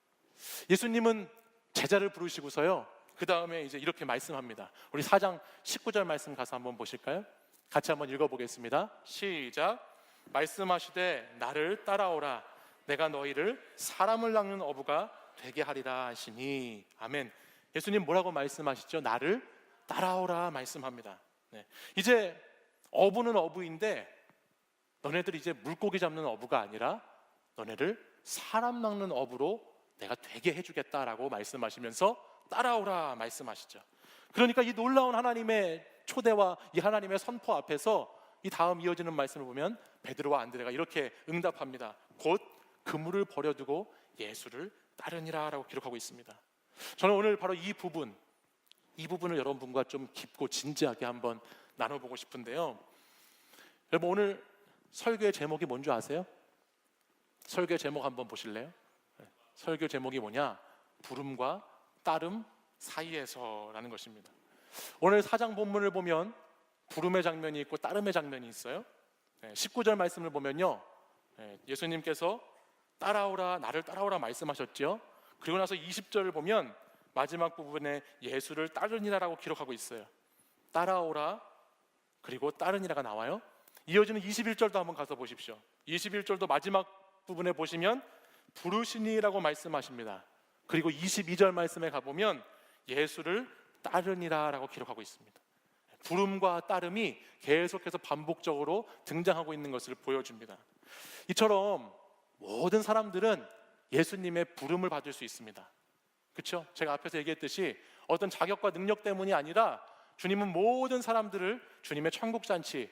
예수님은 제자를 부르시고서요, 그 다음에 이제 이렇게 말씀합니다. 우리 4장 19절 말씀 가서 한번 보실까요? 같이 한번 읽어보겠습니다. 시작. 말씀하시되 나를 따라오라. 내가 너희를 사람을 낚는 어부가 되게 하리라 하시니. 아멘. 예수님 뭐라고 말씀하시죠? 나를 따라오라 말씀합니다. 네. 이제 어부는 어부인데 너네들 이제 물고기 잡는 어부가 아니라 너네를 사람 낚는 어부로 내가 되게 해주겠다라고 말씀하시면서 따라오라 말씀하시죠. 그러니까 이 놀라운 하나님의 초대와 이 하나님의 선포 앞에서 이 다음 이어지는 말씀을 보면 베드로와 안드레가 이렇게 응답합니다. 곧 그물을 버려두고 예수를 따르니라 라고 기록하고 있습니다. 저는 오늘 바로 이 부분을 여러분과 좀 깊고 진지하게 한번 나눠보고 싶은데요. 여러분 오늘 설교의 제목이 뭔지 아세요? 설교의 제목 한번 보실래요? 설교 제목이 뭐냐? 부름과 따름 사이에서라는 것입니다. 오늘 4장 본문을 보면 부름의 장면이 있고 따름의 장면이 있어요. 19절 말씀을 보면요, 예수님께서 따라오라, 나를 따라오라 말씀하셨죠. 그리고 나서 20절을 보면 마지막 부분에 예수를 따르니라라고 기록하고 있어요. 따라오라 그리고 따르니라가 나와요. 이어지는 21절도 한번 가서 보십시오. 21절도 마지막 부분에 보시면 부르시니라고 말씀하십니다. 그리고 22절 말씀에 가보면 예수를 따르니라라고 기록하고 있습니다. 부름과 따름이 계속해서 반복적으로 등장하고 있는 것을 보여줍니다. 이처럼 모든 사람들은 예수님의 부름을 받을 수 있습니다. 그렇죠? 제가 앞에서 얘기했듯이 어떤 자격과 능력 때문이 아니라 주님은 모든 사람들을 주님의 천국잔치,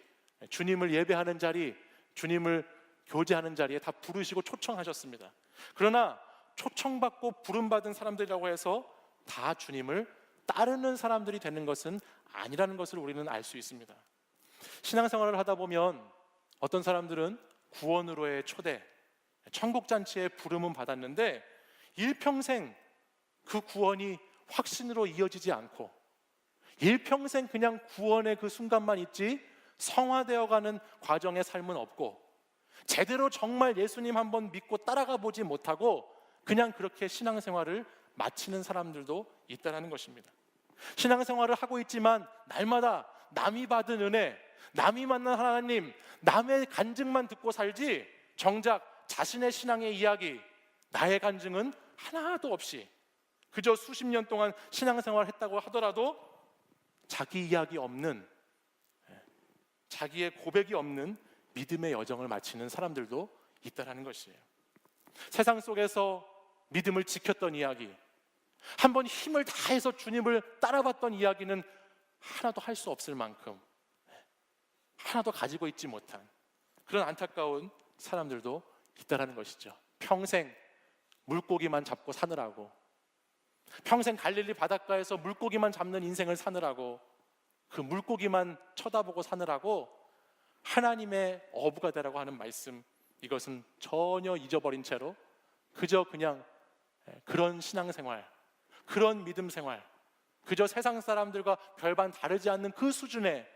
주님을 예배하는 자리, 주님을 교제하는 자리에 다 부르시고 초청하셨습니다. 그러나 초청받고 부름받은 사람들이라고 해서 다 주님을 따르는 사람들이 되는 것은 아니라는 것을 우리는 알 수 있습니다. 신앙생활을 하다 보면 어떤 사람들은 구원으로의 초대, 천국잔치의 부름은 받았는데 일평생 그 구원이 확신으로 이어지지 않고 일평생 그냥 구원의 그 순간만 있지 성화되어가는 과정의 삶은 없고 제대로 정말 예수님 한번 믿고 따라가 보지 못하고 그냥 그렇게 신앙생활을 마치는 사람들도 있다는 것입니다. 신앙생활을 하고 있지만 날마다 남이 받은 은혜, 남이 만난 하나님, 남의 간증만 듣고 살지 정작 자신의 신앙의 이야기, 나의 간증은 하나도 없이 그저 수십 년 동안 신앙생활을 했다고 하더라도 자기 이야기 없는, 자기의 고백이 없는 믿음의 여정을 마치는 사람들도 있다는 것이에요. 세상 속에서 믿음을 지켰던 이야기, 한번 힘을 다해서 주님을 따라봤던 이야기는 하나도 할 수 없을 만큼 하나도 가지고 있지 못한 그런 안타까운 사람들도 있다는 것이죠. 평생 물고기만 잡고 사느라고, 평생 갈릴리 바닷가에서 물고기만 잡는 인생을 사느라고, 그 물고기만 쳐다보고 사느라고 하나님의 어부가 되라고 하는 말씀, 이것은 전혀 잊어버린 채로 그저 그냥 그런 신앙생활, 그런 믿음생활, 그저 세상 사람들과 별반 다르지 않는 그 수준의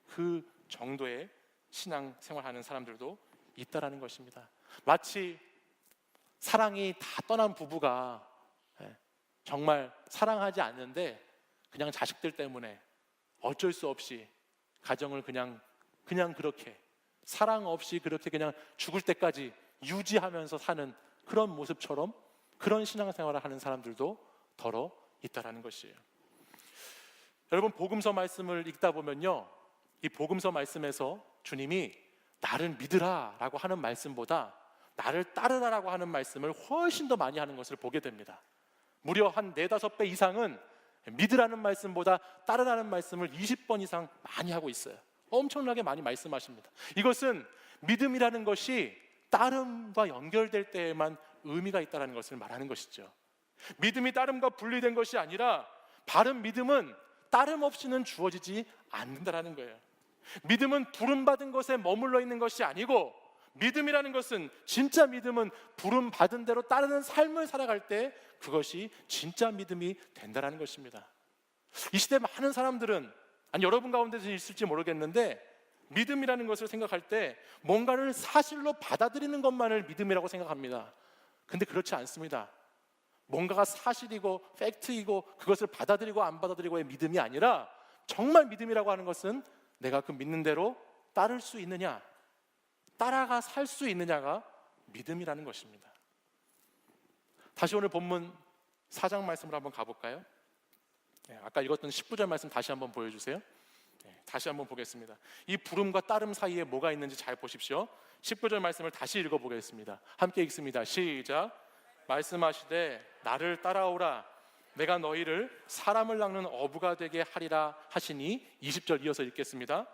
그 정도의 신앙생활하는 사람들도 있다라는 것입니다. 마치 사랑이 다 떠난 부부가 정말 사랑하지 않는데 그냥 자식들 때문에 어쩔 수 없이 가정을 그냥 그렇게 사랑 없이 그렇게 그냥 죽을 때까지 유지하면서 사는 그런 모습처럼 그런 신앙생활을 하는 사람들도 더러 있다라는 것이에요. 여러분 복음서 말씀을 읽다 보면요, 이 복음서 말씀에서 주님이 나를 믿으라 라고 하는 말씀보다 나를 따르라라고 하는 말씀을 훨씬 더 많이 하는 것을 보게 됩니다. 무려 한 4-5배 이상은 믿으라는 말씀보다 따르라는 말씀을 20번 이상 많이 하고 있어요. 엄청나게 많이 말씀하십니다. 이것은 믿음이라는 것이 따름과 연결될 때에만 의미가 있다는 것을 말하는 것이죠. 믿음이 따름과 분리된 것이 아니라 바른 믿음은 따름 없이는 주어지지 않는다는 거예요. 믿음은 부름받은 것에 머물러 있는 것이 아니고, 믿음이라는 것은, 진짜 믿음은 부름받은 대로 따르는 삶을 살아갈 때 그것이 진짜 믿음이 된다는 것입니다. 이 시대 많은 사람들은, 아니 여러분 가운데서 있을지 모르겠는데, 믿음이라는 것을 생각할 때 뭔가를 사실로 받아들이는 것만을 믿음이라고 생각합니다. 근데 그렇지 않습니다. 뭔가가 사실이고 팩트이고 그것을 받아들이고 안 받아들이고의 믿음이 아니라 정말 믿음이라고 하는 것은 내가 그 믿는 대로 따를 수 있느냐, 따라가 살 수 있느냐가 믿음이라는 것입니다. 다시 오늘 본문 4장 말씀으로 한번 가볼까요? 아까 읽었던 19절 말씀 다시 한번 보여주세요. 다시 한번 보겠습니다. 이 부름과 따름 사이에 뭐가 있는지 잘 보십시오. 19절 말씀을 다시 읽어보겠습니다. 함께 읽습니다. 시작. 말씀하시되 나를 따라오라 내가 너희를 사람을 낚는 어부가 되게 하리라 하시니 20절 이어서 읽겠습니다.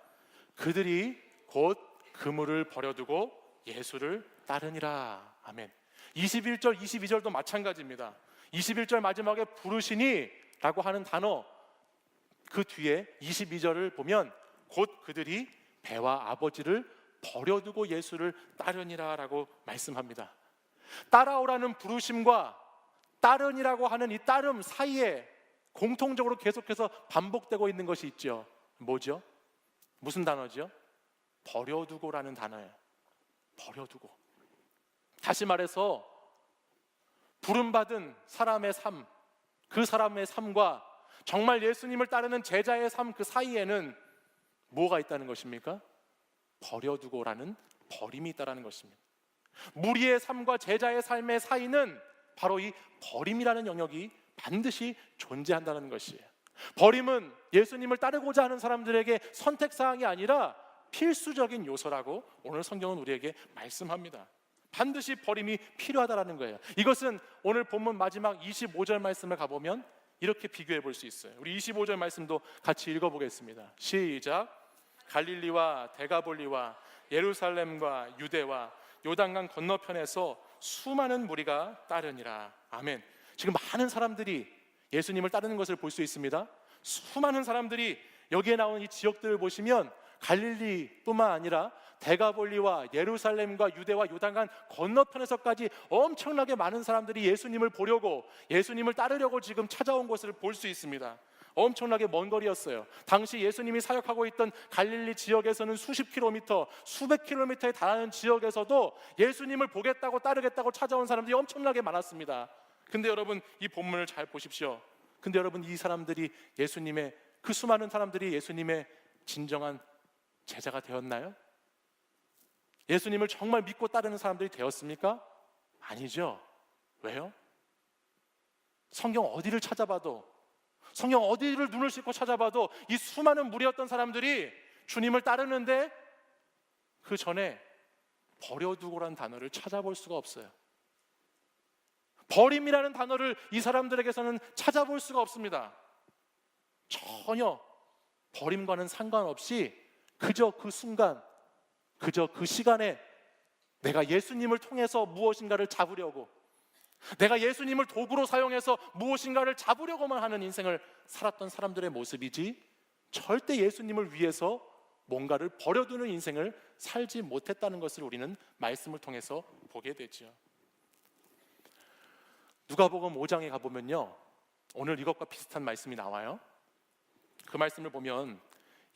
그들이 곧 그물을 버려두고 예수를 따르니라. 아멘. 21절 22절도 마찬가지입니다. 21절 마지막에 부르시니 라고 하는 단어 그 뒤에 22절을 보면 곧 그들이 배와 아버지를 버려두고 예수를 따르니라 라고 말씀합니다. 따라오라는 부르심과 따르니라고 하는 이 따름 사이에 공통적으로 계속해서 반복되고 있는 것이 있죠. 뭐죠? 무슨 단어죠? 버려두고라는 단어예요. 버려두고. 다시 말해서 부름받은 사람의 삶, 그 사람의 삶과 정말 예수님을 따르는 제자의 삶 그 사이에는 뭐가 있다는 것입니까? 버려두고라는 버림이 있다는 것입니다. 무리의 삶과 제자의 삶의 사이는 바로 이 버림이라는 영역이 반드시 존재한다는 것이에요. 버림은 예수님을 따르고자 하는 사람들에게 선택사항이 아니라 필수적인 요소라고 오늘 성경은 우리에게 말씀합니다. 반드시 버림이 필요하다는 거예요. 이것은 오늘 본문 마지막 25절 말씀을 가보면 이렇게 비교해 볼 수 있어요. 우리 25절 말씀도 같이 읽어보겠습니다. 시작. 갈릴리와 데가볼리와 예루살렘과 유대와 요단강 건너편에서 수많은 무리가 따르니라. 아멘. 지금 많은 사람들이 예수님을 따르는 것을 볼 수 있습니다. 수많은 사람들이 여기에 나온 이 지역들을 보시면 갈릴리뿐만 아니라 데가볼리와 예루살렘과 유대와 요단강 건너편에서까지 엄청나게 많은 사람들이 예수님을 보려고 예수님을 따르려고 지금 찾아온 것을 볼 수 있습니다. 엄청나게 먼 거리였어요. 당시 예수님이 사역하고 있던 갈릴리 지역에서는 수십 킬로미터, 수백 킬로미터에 달하는 지역에서도 예수님을 보겠다고 따르겠다고 찾아온 사람들이 엄청나게 많았습니다. 근데 여러분 이 본문을 잘 보십시오. 근데 여러분 이 사람들이 예수님의 그 수많은 사람들이 예수님의 진정한 제자가 되었나요? 예수님을 정말 믿고 따르는 사람들이 되었습니까? 아니죠. 왜요? 성경 어디를 찾아봐도 성경 어디를 눈을 씻고 찾아봐도 이 수많은 무리였던 사람들이 주님을 따르는데 그 전에 버려두고라는 단어를 찾아볼 수가 없어요. 버림이라는 단어를 이 사람들에게서는 찾아볼 수가 없습니다. 전혀 버림과는 상관없이 그저 그 순간, 그저 그 시간에 내가 예수님을 통해서 무엇인가를 잡으려고, 내가 예수님을 도구로 사용해서 무엇인가를 잡으려고만 하는 인생을 살았던 사람들의 모습이지 절대 예수님을 위해서 뭔가를 버려두는 인생을 살지 못했다는 것을 우리는 말씀을 통해서 보게 되죠. 누가복음 5장에 가보면요, 오늘 이것과 비슷한 말씀이 나와요. 그 말씀을 보면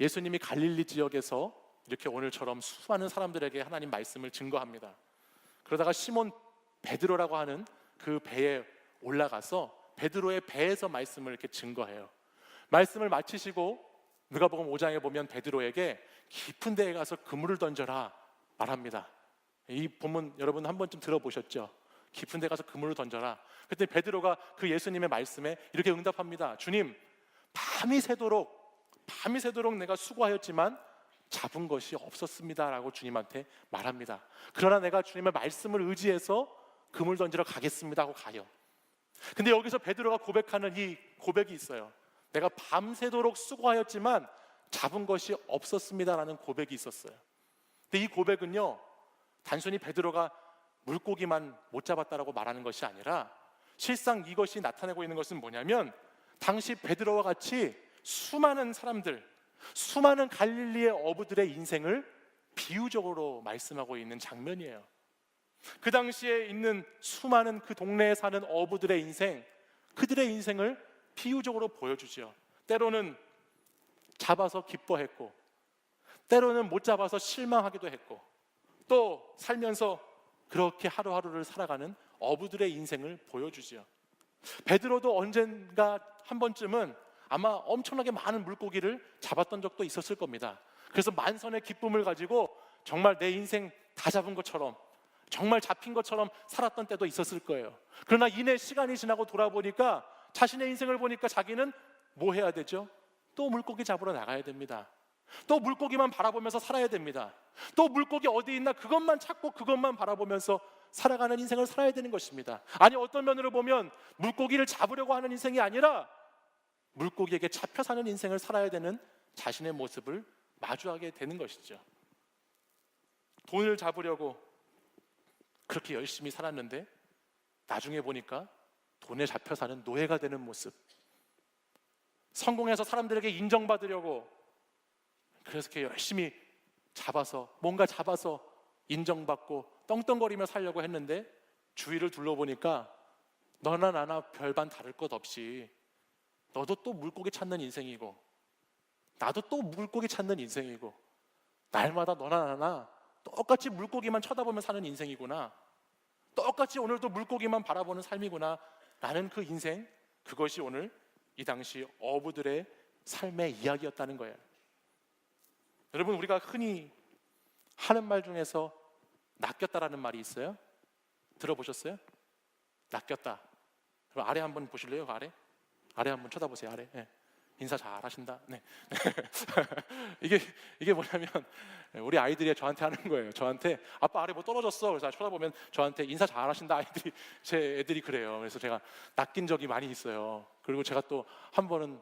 예수님이 갈릴리 지역에서 이렇게 오늘처럼 수많은 사람들에게 하나님 말씀을 증거합니다. 그러다가 시몬 베드로라고 하는 그 배에 올라가서 베드로의 배에서 말씀을 이렇게 증거해요. 말씀을 마치시고 누가복음 5장에 보면 베드로에게 깊은 데에 가서 그물을 던져라 말합니다. 이 본문 여러분 한 번쯤 들어보셨죠? 깊은 데 가서 그물을 던져라. 그때 베드로가 그 예수님의 말씀에 이렇게 응답합니다. 주님, 밤이 새도록 내가 수고하였지만 잡은 것이 없었습니다 라고 주님한테 말합니다. 그러나 내가 주님의 말씀을 의지해서 그물 던지러 가겠습니다 하고 가요. 근데 여기서 베드로가 고백하는 이 고백이 있어요. 내가 밤새도록 수고하였지만 잡은 것이 없었습니다 라는 고백이 있었어요. 근데 이 고백은요, 단순히 베드로가 물고기만 못 잡았다라고 말하는 것이 아니라 실상 이것이 나타내고 있는 것은 뭐냐면 당시 베드로와 같이 수많은 사람들, 수많은 갈릴리의 어부들의 인생을 비유적으로 말씀하고 있는 장면이에요. 그 당시에 있는 수많은 그 동네에 사는 어부들의 인생, 그들의 인생을 비유적으로 보여주죠. 때로는 잡아서 기뻐했고, 때로는 못 잡아서 실망하기도 했고, 또 살면서 그렇게 하루하루를 살아가는 어부들의 인생을 보여주죠. 베드로도 언젠가 한 번쯤은 아마 엄청나게 많은 물고기를 잡았던 적도 있었을 겁니다. 그래서 만선의 기쁨을 가지고 정말 내 인생 다 잡은 것처럼, 정말 잡힌 것처럼 살았던 때도 있었을 거예요. 그러나 이내 시간이 지나고 돌아보니까, 자신의 인생을 보니까 자기는 뭐 해야 되죠? 또 물고기 잡으러 나가야 됩니다. 또 물고기만 바라보면서 살아야 됩니다. 또 물고기 어디 있나 그것만 찾고 그것만 바라보면서 살아가는 인생을 살아야 되는 것입니다. 아니, 어떤 면으로 보면 물고기를 잡으려고 하는 인생이 아니라 물고기에게 잡혀 사는 인생을 살아야 되는 자신의 모습을 마주하게 되는 것이죠. 돈을 잡으려고 그렇게 열심히 살았는데 나중에 보니까 돈에 잡혀 사는 노예가 되는 모습. 성공해서 사람들에게 인정받으려고 그래서 이렇게 열심히 뭔가 잡아서 인정받고 떵떵거리며 살려고 했는데 주위를 둘러보니까 너나 나나 별반 다를 것 없이 너도 또 물고기 찾는 인생이고 나도 또 물고기 찾는 인생이고 날마다 너나 나나 똑같이 물고기만 쳐다보며 사는 인생이구나, 똑같이 오늘도 물고기만 바라보는 삶이구나 라는 그 인생, 그것이 오늘 이 당시 어부들의 삶의 이야기였다는 거예요. 여러분, 우리가 흔히 하는 말 중에서 낚였다라는 말이 있어요. 들어보셨어요? 낚였다. 그럼 아래 한번 보실래요? 그 아래 한번 쳐다보세요. 아래. 네. 인사 잘 하신다. 네. 이게 뭐냐면 우리 아이들이 저한테 하는 거예요. 저한테 아빠 아래 뭐 떨어졌어. 그래서 쳐다보면 저한테 인사 잘 하신다. 제 애들이 그래요. 그래서 제가 낚인 적이 많이 있어요. 그리고 제가 또 한 번은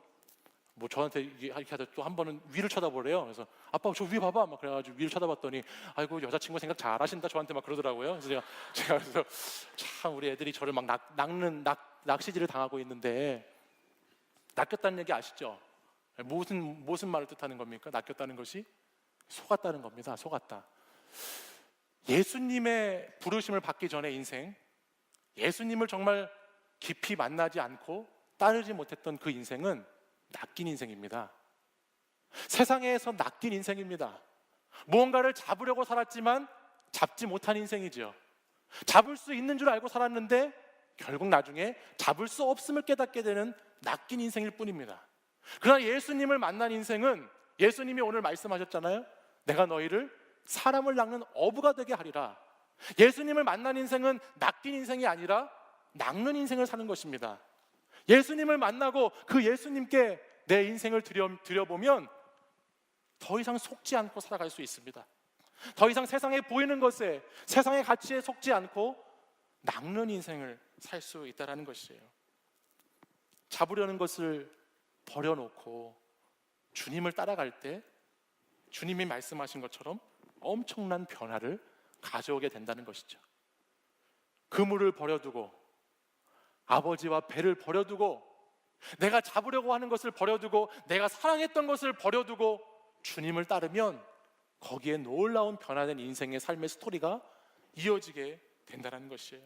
뭐 저한테 이렇게 하다 또 한 번은 위를 쳐다보래요. 그래서 아빠 저 위 봐봐. 막 그래가지고 위를 쳐다봤더니 아이고 여자친구 생각 잘 하신다. 저한테 막 그러더라고요. 그래서 제가 그래서 참 우리 애들이 저를 막 낚시질을 당하고 있는데, 낚였다는 얘기 아시죠? 무슨 말을 뜻하는 겁니까? 낚였다는 것이 속았다는 겁니다. 속았다. 예수님의 부르심을 받기 전에 인생, 예수님을 정말 깊이 만나지 않고 따르지 못했던 그 인생은 낚인 인생입니다. 세상에서 낚인 인생입니다. 무언가를 잡으려고 살았지만 잡지 못한 인생이죠. 잡을 수 있는 줄 알고 살았는데 결국 나중에 잡을 수 없음을 깨닫게 되는 낚인 인생일 뿐입니다. 그러나 예수님을 만난 인생은, 예수님이 오늘 말씀하셨잖아요. 내가 너희를 사람을 낚는 어부가 되게 하리라. 예수님을 만난 인생은 낚인 인생이 아니라 낚는 인생을 사는 것입니다. 예수님을 만나고 그 예수님께 내 인생을 드려보면 더 이상 속지 않고 살아갈 수 있습니다. 더 이상 세상에 보이는 것에, 세상의 가치에 속지 않고 낚는 인생을 살 수 있다는 것이에요. 잡으려는 것을 버려놓고 주님을 따라갈 때 주님이 말씀하신 것처럼 엄청난 변화를 가져오게 된다는 것이죠. 그물을 버려두고, 아버지와 배를 버려두고, 내가 잡으려고 하는 것을 버려두고, 내가 사랑했던 것을 버려두고 주님을 따르면 거기에 놀라운 변화된 인생의 삶의 스토리가 이어지게 된다는 것이에요.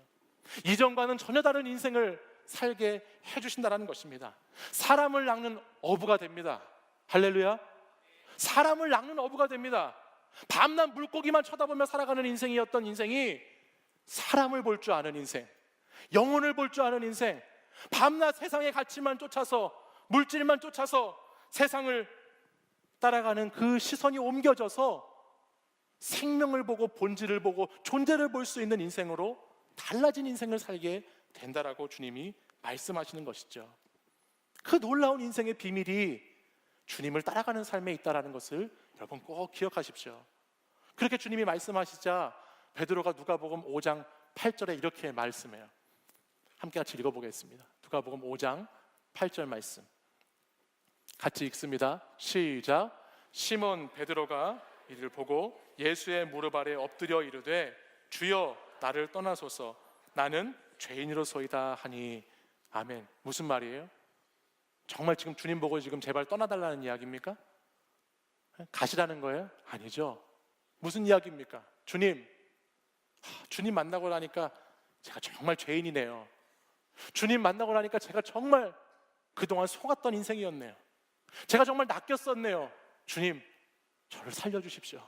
이전과는 전혀 다른 인생을 살게 해주신다는 것입니다. 사람을 낚는 어부가 됩니다. 할렐루야. 사람을 낚는 어부가 됩니다. 밤낮 물고기만 쳐다보며 살아가는 인생이었던 인생이 사람을 볼 줄 아는 인생, 영혼을 볼 줄 아는 인생, 밤낮 세상의 가치만 쫓아서, 물질만 쫓아서 세상을 따라가는 그 시선이 옮겨져서 생명을 보고 본질을 보고 존재를 볼 수 있는 인생으로 달라진 인생을 살게 된다라고 주님이 말씀하시는 것이죠. 그 놀라운 인생의 비밀이 주님을 따라가는 삶에 있다는 것을 여러분 꼭 기억하십시오. 그렇게 주님이 말씀하시자 베드로가 누가복음 5장 8절에 이렇게 말씀해요. 함께 같이 읽어보겠습니다. 누가복음 5장 8절 말씀 같이 읽습니다. 시작. 시몬 베드로가 이를 보고 예수의 무릎 아래 엎드려 이르되 주여 나를 떠나소서 나는 죄인으로소이다 하니. 아멘. 무슨 말이에요? 정말 지금 주님 보고 지금 제발 떠나달라는 이야기입니까? 가시라는 거예요? 아니죠. 무슨 이야기입니까? 주님 만나고 나니까 제가 정말 죄인이네요. 주님 만나고 나니까 제가 정말 그동안 속았던 인생이었네요. 제가 정말 낚였었네요. 주님, 저를 살려주십시오.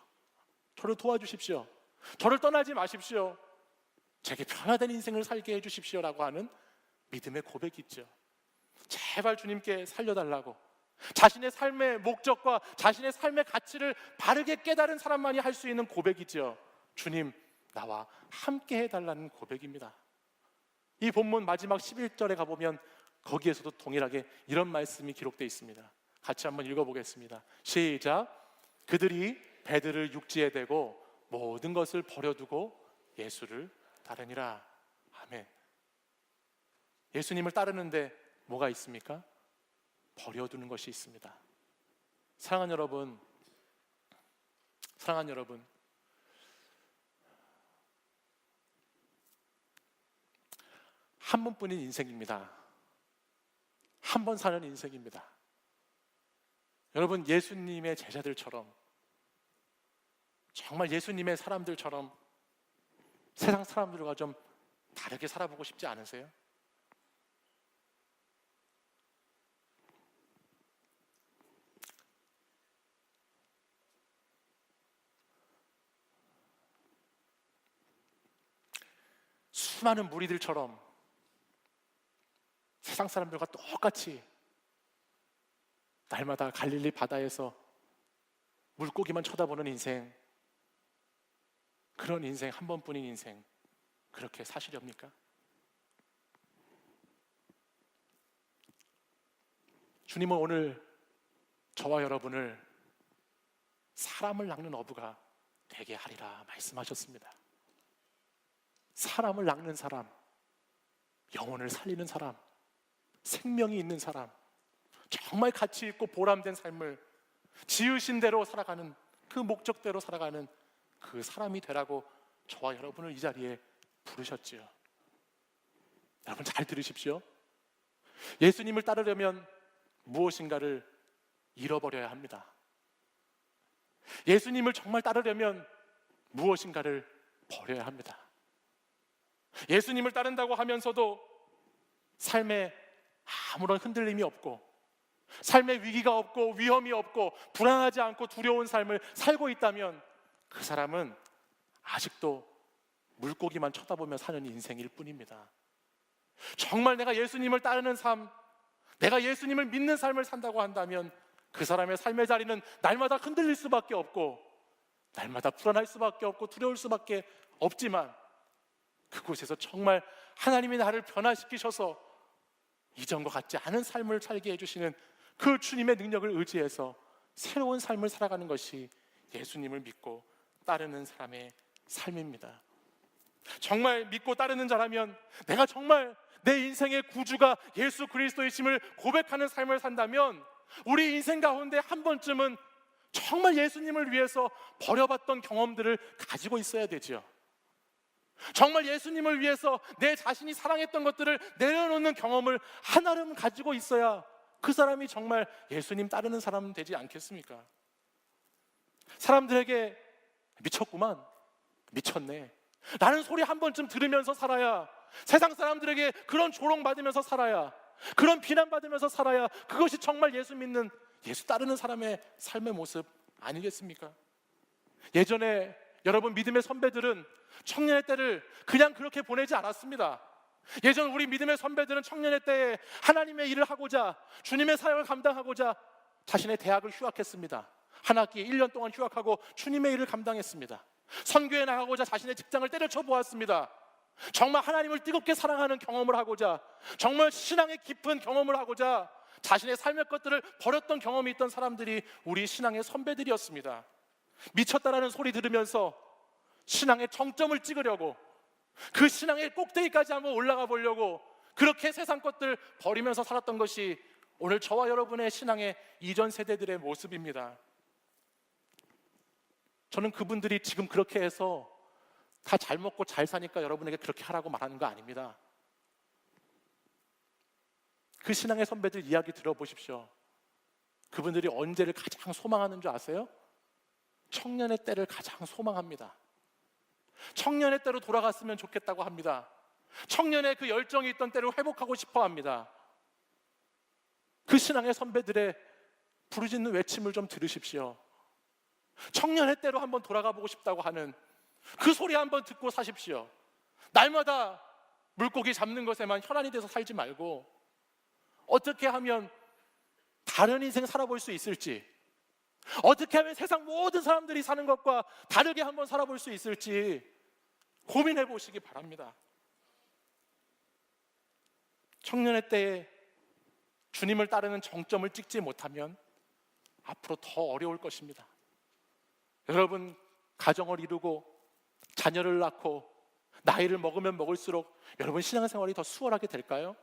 저를 도와주십시오. 저를 떠나지 마십시오. 제게 변화된 인생을 살게 해주십시오라고 하는 믿음의 고백이 있죠. 제발 주님께 살려달라고, 자신의 삶의 목적과 자신의 삶의 가치를 바르게 깨달은 사람만이 할 수 있는 고백이죠. 주님, 나와 함께 해달라는 고백입니다. 이 본문 마지막 11절에 가보면 거기에서도 동일하게 이런 말씀이 기록되어 있습니다. 같이 한번 읽어보겠습니다. 시작. 그들이 배들을 육지에 대고 모든 것을 버려두고 예수를 따르니라. 아멘. 예수님을 따르는데 뭐가 있습니까? 버려두는 것이 있습니다. 사랑하는 여러분, 한 번뿐인 인생입니다. 한 번 사는 인생입니다. 여러분, 예수님의 제자들처럼, 정말 예수님의 사람들처럼 세상 사람들과 좀 다르게 살아보고 싶지 않으세요? 수많은 무리들처럼 세상 사람들과 똑같이 날마다 갈릴리 바다에서 물고기만 쳐다보는 인생, 그런 인생, 한 번뿐인 인생, 그렇게 사시렵니까? 주님은 오늘 저와 여러분을 사람을 낚는 어부가 되게 하리라 말씀하셨습니다. 사람을 낚는 사람, 영혼을 살리는 사람, 생명이 있는 사람, 정말 가치 있고 보람된 삶을 지으신 대로 살아가는, 그 목적대로 살아가는 그 사람이 되라고 저와 여러분을 이 자리에 부르셨지요. 여러분 잘 들으십시오. 예수님을 따르려면 무엇인가를 잃어버려야 합니다. 예수님을 정말 따르려면 무엇인가를 버려야 합니다. 예수님을 따른다고 하면서도 삶에 아무런 흔들림이 없고, 삶에 위기가 없고 위험이 없고 불안하지 않고 두려운 삶을 살고 있다면 그 사람은 아직도 물고기만 쳐다보며 사는 인생일 뿐입니다. 정말 내가 예수님을 따르는 삶, 내가 예수님을 믿는 삶을 산다고 한다면 그 사람의 삶의 자리는 날마다 흔들릴 수밖에 없고, 날마다 불안할 수밖에 없고 두려울 수밖에 없지만, 그곳에서 정말 하나님이 나를 변화시키셔서 이전과 같지 않은 삶을 살게 해주시는 그 주님의 능력을 의지해서 새로운 삶을 살아가는 것이 예수님을 믿고 따르는 사람의 삶입니다. 정말 믿고 따르는 자라면, 내가 정말 내 인생의 구주가 예수 그리스도이심을 고백하는 삶을 산다면 우리 인생 가운데 한 번쯤은 정말 예수님을 위해서 버려봤던 경험들을 가지고 있어야 되죠. 정말 예수님을 위해서 내 자신이 사랑했던 것들을 내려놓는 경험을 하나름 가지고 있어야 그 사람이 정말 예수님 따르는 사람 되지 않겠습니까? 사람들에게 미쳤구만, 미쳤네 라는 소리 한 번쯤 들으면서 살아야, 세상 사람들에게 그런 조롱받으면서 살아야, 그런 비난받으면서 살아야 그것이 정말 예수 믿는, 예수 따르는 사람의 삶의 모습 아니겠습니까? 예전에 여러분 믿음의 선배들은 청년의 때를 그냥 그렇게 보내지 않았습니다. 예전 우리 믿음의 선배들은 청년의 때에 하나님의 일을 하고자, 주님의 사역을 감당하고자 자신의 대학을 휴학했습니다. 한 학기에 1년 동안 휴학하고 주님의 일을 감당했습니다. 선교에 나가고자 자신의 직장을 때려쳐 보았습니다. 정말 하나님을 뜨겁게 사랑하는 경험을 하고자, 정말 신앙의 깊은 경험을 하고자 자신의 삶의 것들을 버렸던 경험이 있던 사람들이 우리 신앙의 선배들이었습니다. 미쳤다라는 소리 들으면서 신앙의 정점을 찍으려고, 그 신앙의 꼭대기까지 한번 올라가 보려고 그렇게 세상 것들 버리면서 살았던 것이 오늘 저와 여러분의 신앙의 이전 세대들의 모습입니다. 저는 그분들이 지금 그렇게 해서 다 잘 먹고 잘 사니까 여러분에게 그렇게 하라고 말하는 거 아닙니다. 그 신앙의 선배들 이야기 들어보십시오. 그분들이 언제를 가장 소망하는 줄 아세요? 청년의 때를 가장 소망합니다. 청년의 때로 돌아갔으면 좋겠다고 합니다. 청년의 그 열정이 있던 때를 회복하고 싶어 합니다. 그 신앙의 선배들의 부르짖는 외침을 좀 들으십시오. 청년의 때로 한번 돌아가 보고 싶다고 하는 그 소리 한번 듣고 사십시오. 날마다 물고기 잡는 것에만 혈안이 돼서 살지 말고 어떻게 하면 다른 인생 살아볼 수 있을지, 어떻게 하면 세상 모든 사람들이 사는 것과 다르게 한번 살아볼 수 있을지 고민해 보시기 바랍니다. 청년의 때에 주님을 따르는 정점을 찍지 못하면 앞으로 더 어려울 것입니다. 여러분, 가정을 이루고 자녀를 낳고 나이를 먹으면 먹을수록 여러분 신앙생활이 더 수월하게 될까요?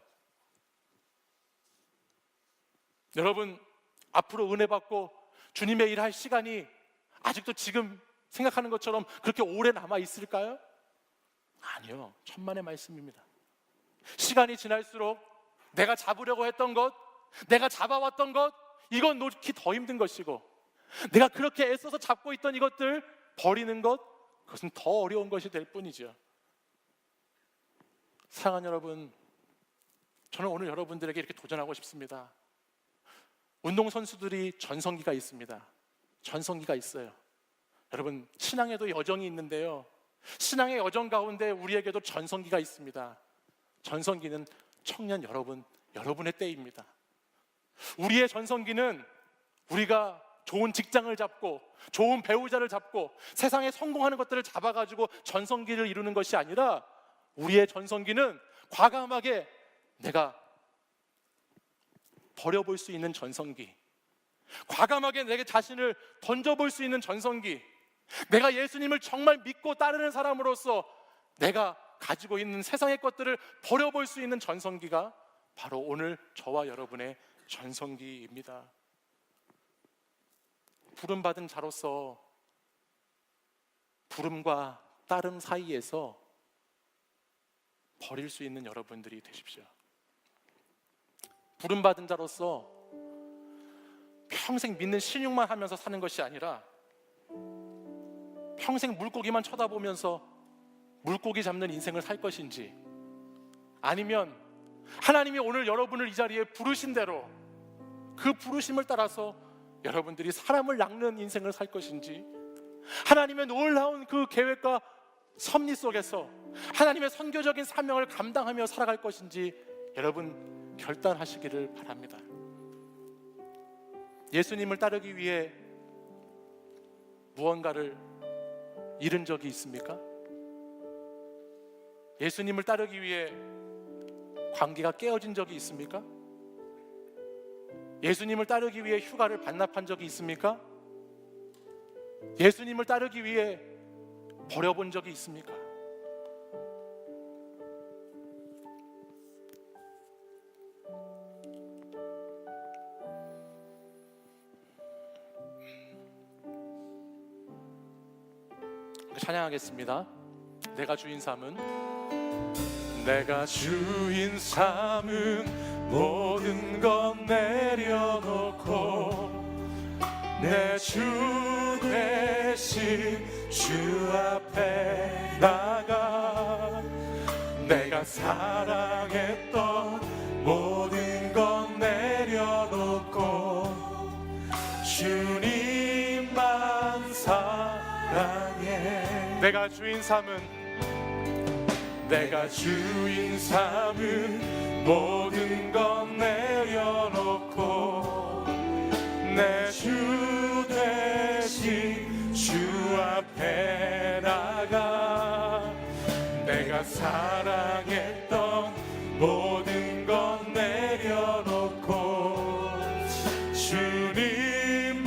여러분, 앞으로 은혜 받고 주님의 일할 시간이 아직도 지금 생각하는 것처럼 그렇게 오래 남아 있을까요? 아니요, 천만의 말씀입니다. 시간이 지날수록 내가 잡으려고 했던 것, 내가 잡아왔던 것, 이건 놓기 더 힘든 것이고, 내가 그렇게 애써서 잡고 있던 이것들 버리는 것, 그것은 더 어려운 것이 될 뿐이죠. 사랑하는 여러분, 저는 오늘 여러분들에게 이렇게 도전하고 싶습니다. 운동선수들이 전성기가 있습니다. 전성기가 있어요. 여러분, 신앙에도 여정이 있는데요, 신앙의 여정 가운데 우리에게도 전성기가 있습니다. 전성기는 청년 여러분, 여러분의 때입니다. 우리의 전성기는 우리가 좋은 직장을 잡고 좋은 배우자를 잡고 세상에 성공하는 것들을 잡아가지고 전성기를 이루는 것이 아니라, 우리의 전성기는 과감하게 내가 버려볼 수 있는 전성기, 과감하게 내 자신을 던져볼 수 있는 전성기, 내가 예수님을 정말 믿고 따르는 사람으로서 내가 가지고 있는 세상의 것들을 버려볼 수 있는 전성기가 바로 오늘 저와 여러분의 전성기입니다. 부름받은 자로서 부름과 따름 사이에서 버릴 수 있는 여러분들이 되십시오. 부름받은 자로서 평생 믿는 신용만 하면서 사는 것이 아니라 평생 물고기만 쳐다보면서 물고기 잡는 인생을 살 것인지, 아니면 하나님이 오늘 여러분을 이 자리에 부르신 대로 그 부르심을 따라서 여러분들이 사람을 낚는 인생을 살 것인지, 하나님의 놀라운 그 계획과 섭리 속에서 하나님의 선교적인 사명을 감당하며 살아갈 것인지 여러분 결단하시기를 바랍니다. 예수님을 따르기 위해 무언가를 잃은 적이 있습니까? 예수님을 따르기 위해 관계가 깨어진 적이 있습니까? 예수님을 따르기 위해 휴가를 반납한 적이 있습니까? 예수님을 따르기 위해 버려본 적이 있습니까? 찬양하겠습니다. 내가 주인 삼은, 내가 주인 삼은 모든 것 내려놓고 내 주 대신 주 앞에 나가, 내가 사랑했던 모든 것 내려놓고 주님만 사랑해. 내가 주인 삼은, 내가 주인 삼은 모든 것 내려놓고 내 주 대신 주 앞에 나가, 내가 사랑했던 모든 것 내려놓고 주님만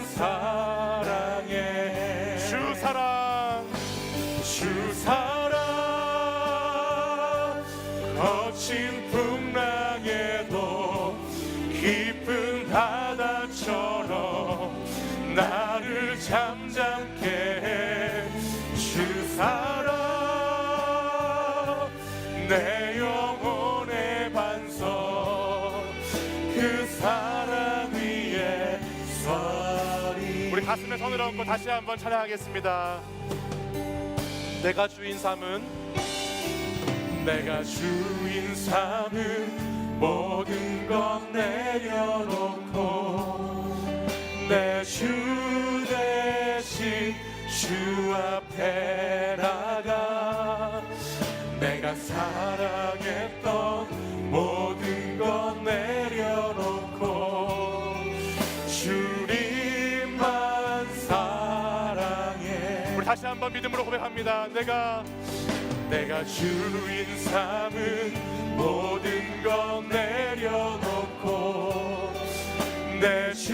사랑해. 주 사랑, 주 사랑, 거친 풍랑에도 깊은 바다처럼 나를 잠잠케 해. 주 사랑, 내 영혼의 반석, 그 사랑 위에 서리. 우리 가슴에 손을 얹고 다시 한번 찬양하겠습니다. 내가 주인 삼은, 내가 주인 삼은 모든 것 내려놓고 내 주 대신 주 앞에 나가, 내가 내가 사랑했던 모든 건 내려놓고 주님만 사랑해. 우리 다시 한번 믿음으로 고백합니다. 내가 주인 삼은 모든 건 내려놓고 내 주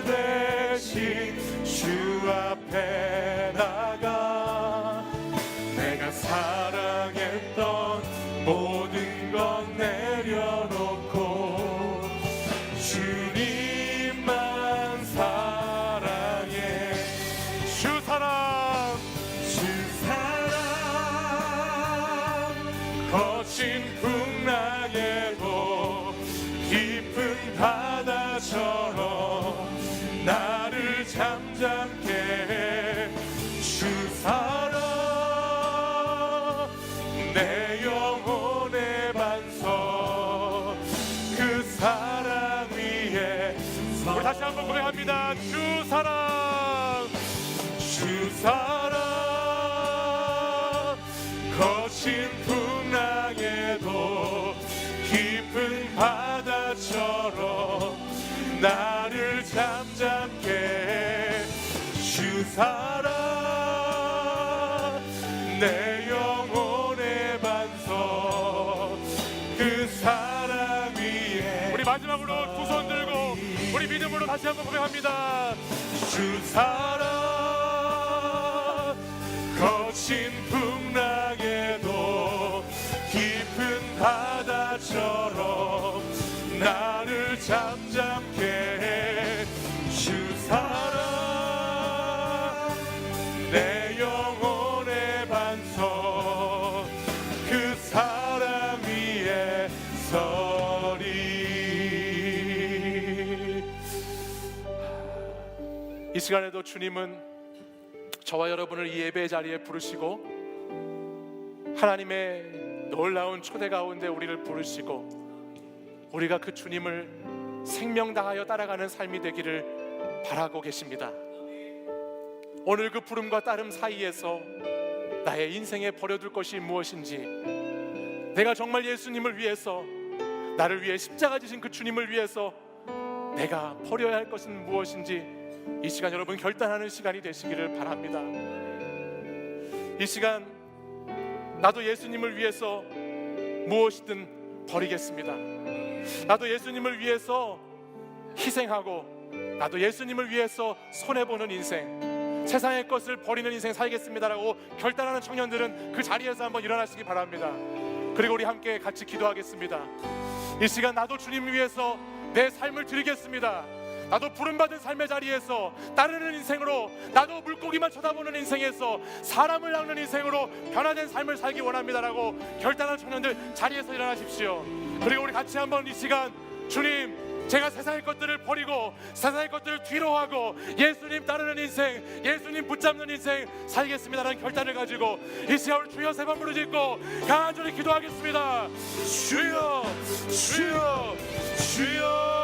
대신 주 앞에 나가 내가 사랑했던 모든 건 내려놓고 주님만 사랑해. 주 사랑 거친 풍랑에도 깊은 바다처럼 나를 잠잠케 해. 주 사랑 내 영혼의 반석 그 사랑 위에 우리 다시 한번 고백합니다. 주 사랑 거친 풍랑에도 깊은 바다처럼 나를 잠잠케 해. 주 사랑 내 영혼의 반석 그 사랑 위에. 우리 마지막으로 두 손 들고 우리 믿음으로 다시 한번 고백합니다. 주 사랑 거친 풍랑에도 깊은 바다처럼 나를 잠잠케 해. 주 사랑 내 영혼의 반석 그 사랑 위에 서리. 이 시간에도 주님은 저와 여러분을 이 예배 자리에 부르시고 하나님의 놀라운 초대 가운데 우리를 부르시고 우리가 그 주님을 생명 다하여 따라가는 삶이 되기를 바라고 계십니다. 오늘 그 부름과 따름 사이에서 나의 인생에 버려둘 것이 무엇인지, 내가 정말 예수님을 위해서, 나를 위해 십자가 지신 그 주님을 위해서 내가 버려야 할 것은 무엇인지 이 시간 여러분 결단하는 시간이 되시기를 바랍니다. 이 시간 나도 예수님을 위해서 무엇이든 버리겠습니다. 나도 예수님을 위해서 희생하고 나도 예수님을 위해서 손해보는 인생, 세상의 것을 버리는 인생 살겠습니다라고 결단하는 청년들은 그 자리에서 한번 일어나시기 바랍니다. 그리고 우리 함께 같이 기도하겠습니다. 이 시간 나도 주님을 위해서 내 삶을 드리겠습니다. 나도 부름받은 삶의 자리에서 따르는 인생으로, 나도 물고기만 쳐다보는 인생에서 사람을 낚는 인생으로 변화된 삶을 살기 원합니다라고 결단한 청년들 자리에서 일어나십시오. 그리고 우리 같이 한번 이 시간 주님, 제가 세상의 것들을 버리고 세상의 것들을 뒤로 하고 예수님 따르는 인생, 예수님 붙잡는 인생 살겠습니다라는 결단을 가지고 이 시간 우리 주여 세 번 부르짖고 간절히 기도하겠습니다. 주여, 주여, 주여.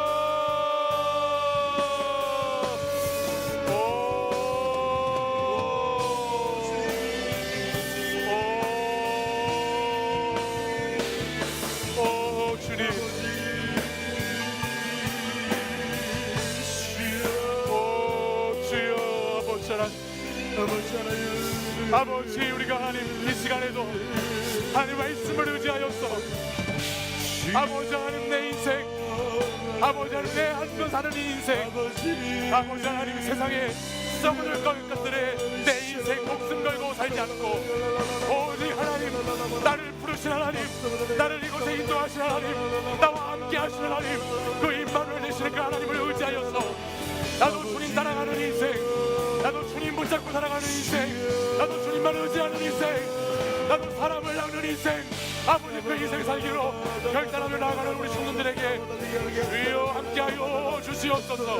아버지, 우리가 하나님 이 시간에도 하나님 말씀을 의지하였어. 아버지 하나님 내 인생, 아버지 하나님 내 한편 사는 이 인생, 아버지 하나님 세상에 썩어질 것들에 내 인생 목숨 걸고 살지 않고 오직 하나님 나를 부르신 하나님, 나를 이곳에 인도하신 하나님, 나와 함께 하시는 하나님, 그 임마누엘 되시는 그 하나님을 의지하였어. 나도 주님 따라가는 인생, 나도 주님 붙잡고 살아가는 인생, 나도 주님만 의지하는 인생, 나도 사람을 낚는 인생, 아버지 그 인생 살기로 결단하며 나아가는 우리 청년들에게 주여 함께하여 주시옵소서.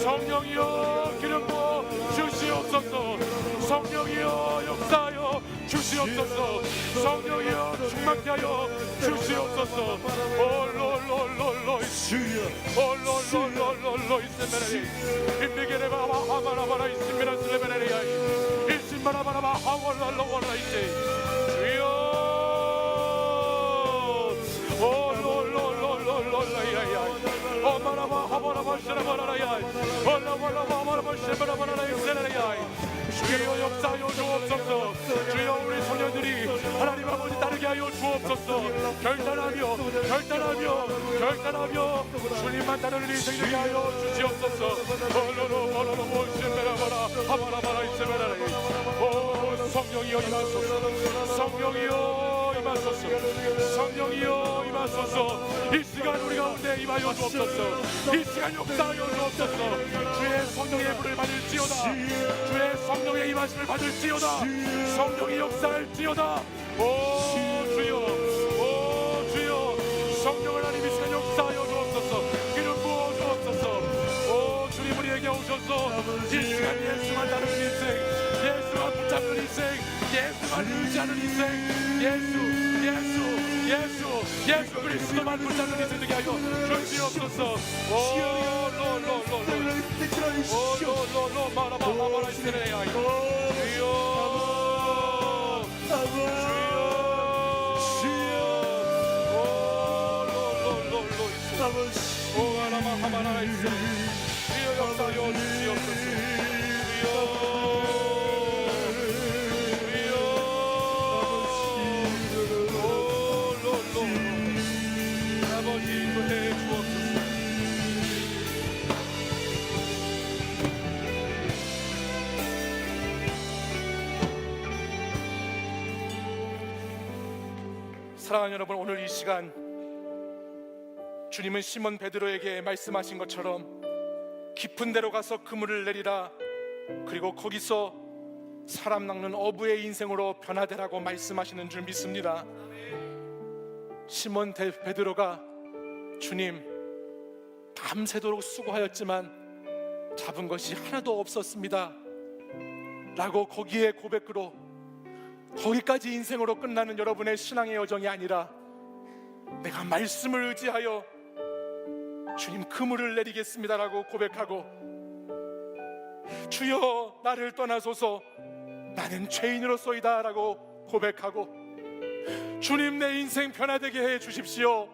성령이여 기름 부어 주시옵소서. 성령이여 역사하여 주시옵소서. 성령이여 충만케 하여 주시옵소서. 올롤롤롤롤 올롤롤롤롤 있으면은 인비게레바바 하마라바라 있으면은 슬레베레리야 있으면은 바라바라바 하월랄로월라 있지. 주여 주여 역사하여 주옵소서. 주여 우리 소녀들이 하나님 아버지 따르게 하여 주옵소서. 결단하며 주님만 따르는 인생 되게 하여 주시옵소서. 오 성령이여 임하소서. 성령이여 임하소서. 성령이여 임하소서. 이 시간 우리 가운데 임하여 주옵소서. 이 시간 역사하여 주옵소서. 주의 성령의 불을 받을지어다. 주의 성령의 임하심을 받을지어다. 성령이 역사할지어다. 오 주여, 오 주여, 성령을 하나님 이 시간 역사하여 주옵소서. 기름 부어 주옵소서. 오 주님 우리에게 오셔서 이 시간 예수만 따르는 인생, 예수만 붙잡는 인생, 예수만 의지하는 인생, 예수 그리스도만 붙잡는 인생 되게 하여 주시옵소서. 사랑하는 여러분, 오늘 이 시간 주님은 시몬 베드로에게 말씀하신 것처럼 깊은 데로 가서 그물을 내리라, 그리고 거기서 사람 낚는 어부의 인생으로 변화되라고 말씀하시는 줄 믿습니다. 시몬 베드로가 주님 밤새도록 수고하였지만 잡은 것이 하나도 없었습니다 라고 거기에 고백으로 거기까지 인생으로 끝나는 여러분의 신앙의 여정이 아니라 내가 말씀을 의지하여 주님 그물을 내리겠습니다라고 고백하고 주여 나를 떠나소서 나는 죄인으로서이다 라고 고백하고 주님 내 인생 변화되게 해 주십시오.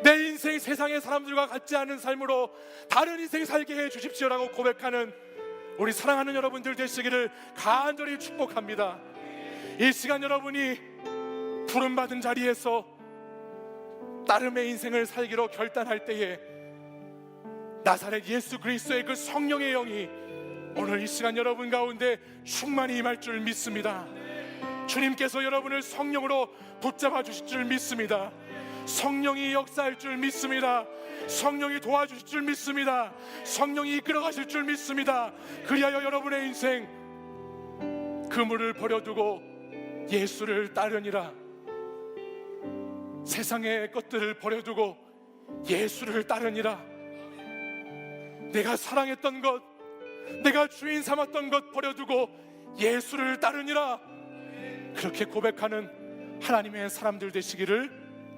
내 인생 세상의 사람들과 같지 않은 삶으로 다른 인생 살게 해 주십시오라고 고백하는 우리 사랑하는 여러분들 되시기를 간절히 축복합니다. 이 시간 여러분이 부름받은 자리에서 나름의 인생을 살기로 결단할 때에 나사렛 예수 그리스도의 그 성령의 영이 오늘 이 시간 여러분 가운데 충만히 임할 줄 믿습니다. 주님께서 여러분을 성령으로 붙잡아 주실 줄 믿습니다. 성령이 역사할 줄 믿습니다. 성령이 도와주실 줄 믿습니다. 성령이 이끌어 가실 줄 믿습니다. 그리하여 여러분의 인생 그물을 버려두고 예수를 따르니라. 세상의 것들을 버려두고 예수를 따르니라. 내가 사랑했던 것, 내가 주인 삼았던 것 버려두고 예수를 따르니라. 그렇게 고백하는 하나님의 사람들 되시기를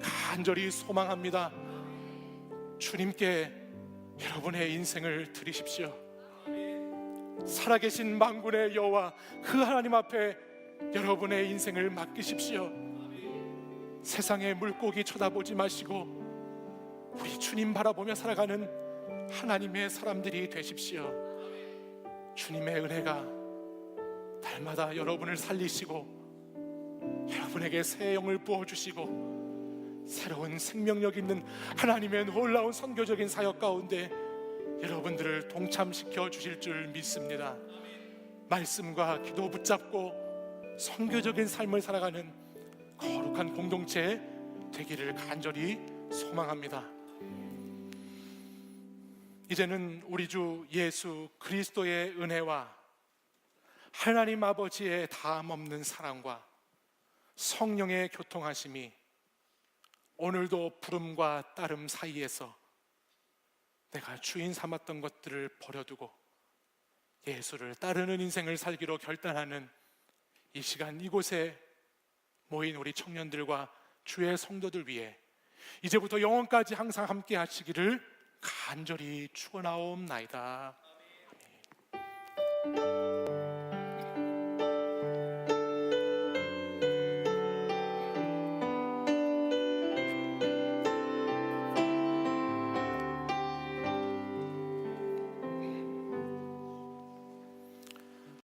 간절히 소망합니다. 주님께 여러분의 인생을 드리십시오. 살아계신 만군의 여호와 그 하나님 앞에 여러분의 인생을 맡기십시오. 세상의 물고기 쳐다보지 마시고 우리 주님 바라보며 살아가는 하나님의 사람들이 되십시오. 주님의 은혜가 날마다 여러분을 살리시고 여러분에게 새 영을 부어주시고 새로운 생명력 있는 하나님의 놀라운 선교적인 사역 가운데 여러분들을 동참시켜 주실 줄 믿습니다. 말씀과 기도 붙잡고 선교적인 삶을 살아가는 거룩한 공동체 되기를 간절히 소망합니다. 이제는 우리 주 예수 그리스도의 은혜와 하나님 아버지의 다함없는 사랑과 성령의 교통하심이 오늘도 부름과 따름 사이에서 내가 주인 삼았던 것들을 버려두고 예수를 따르는 인생을 살기로 결단하는 이 시간 이곳에 모인 우리 청년들과 주의 성도들 위해 이제부터 영원까지 항상 함께 하시기를 간절히 축원하옵나이다. 아멘.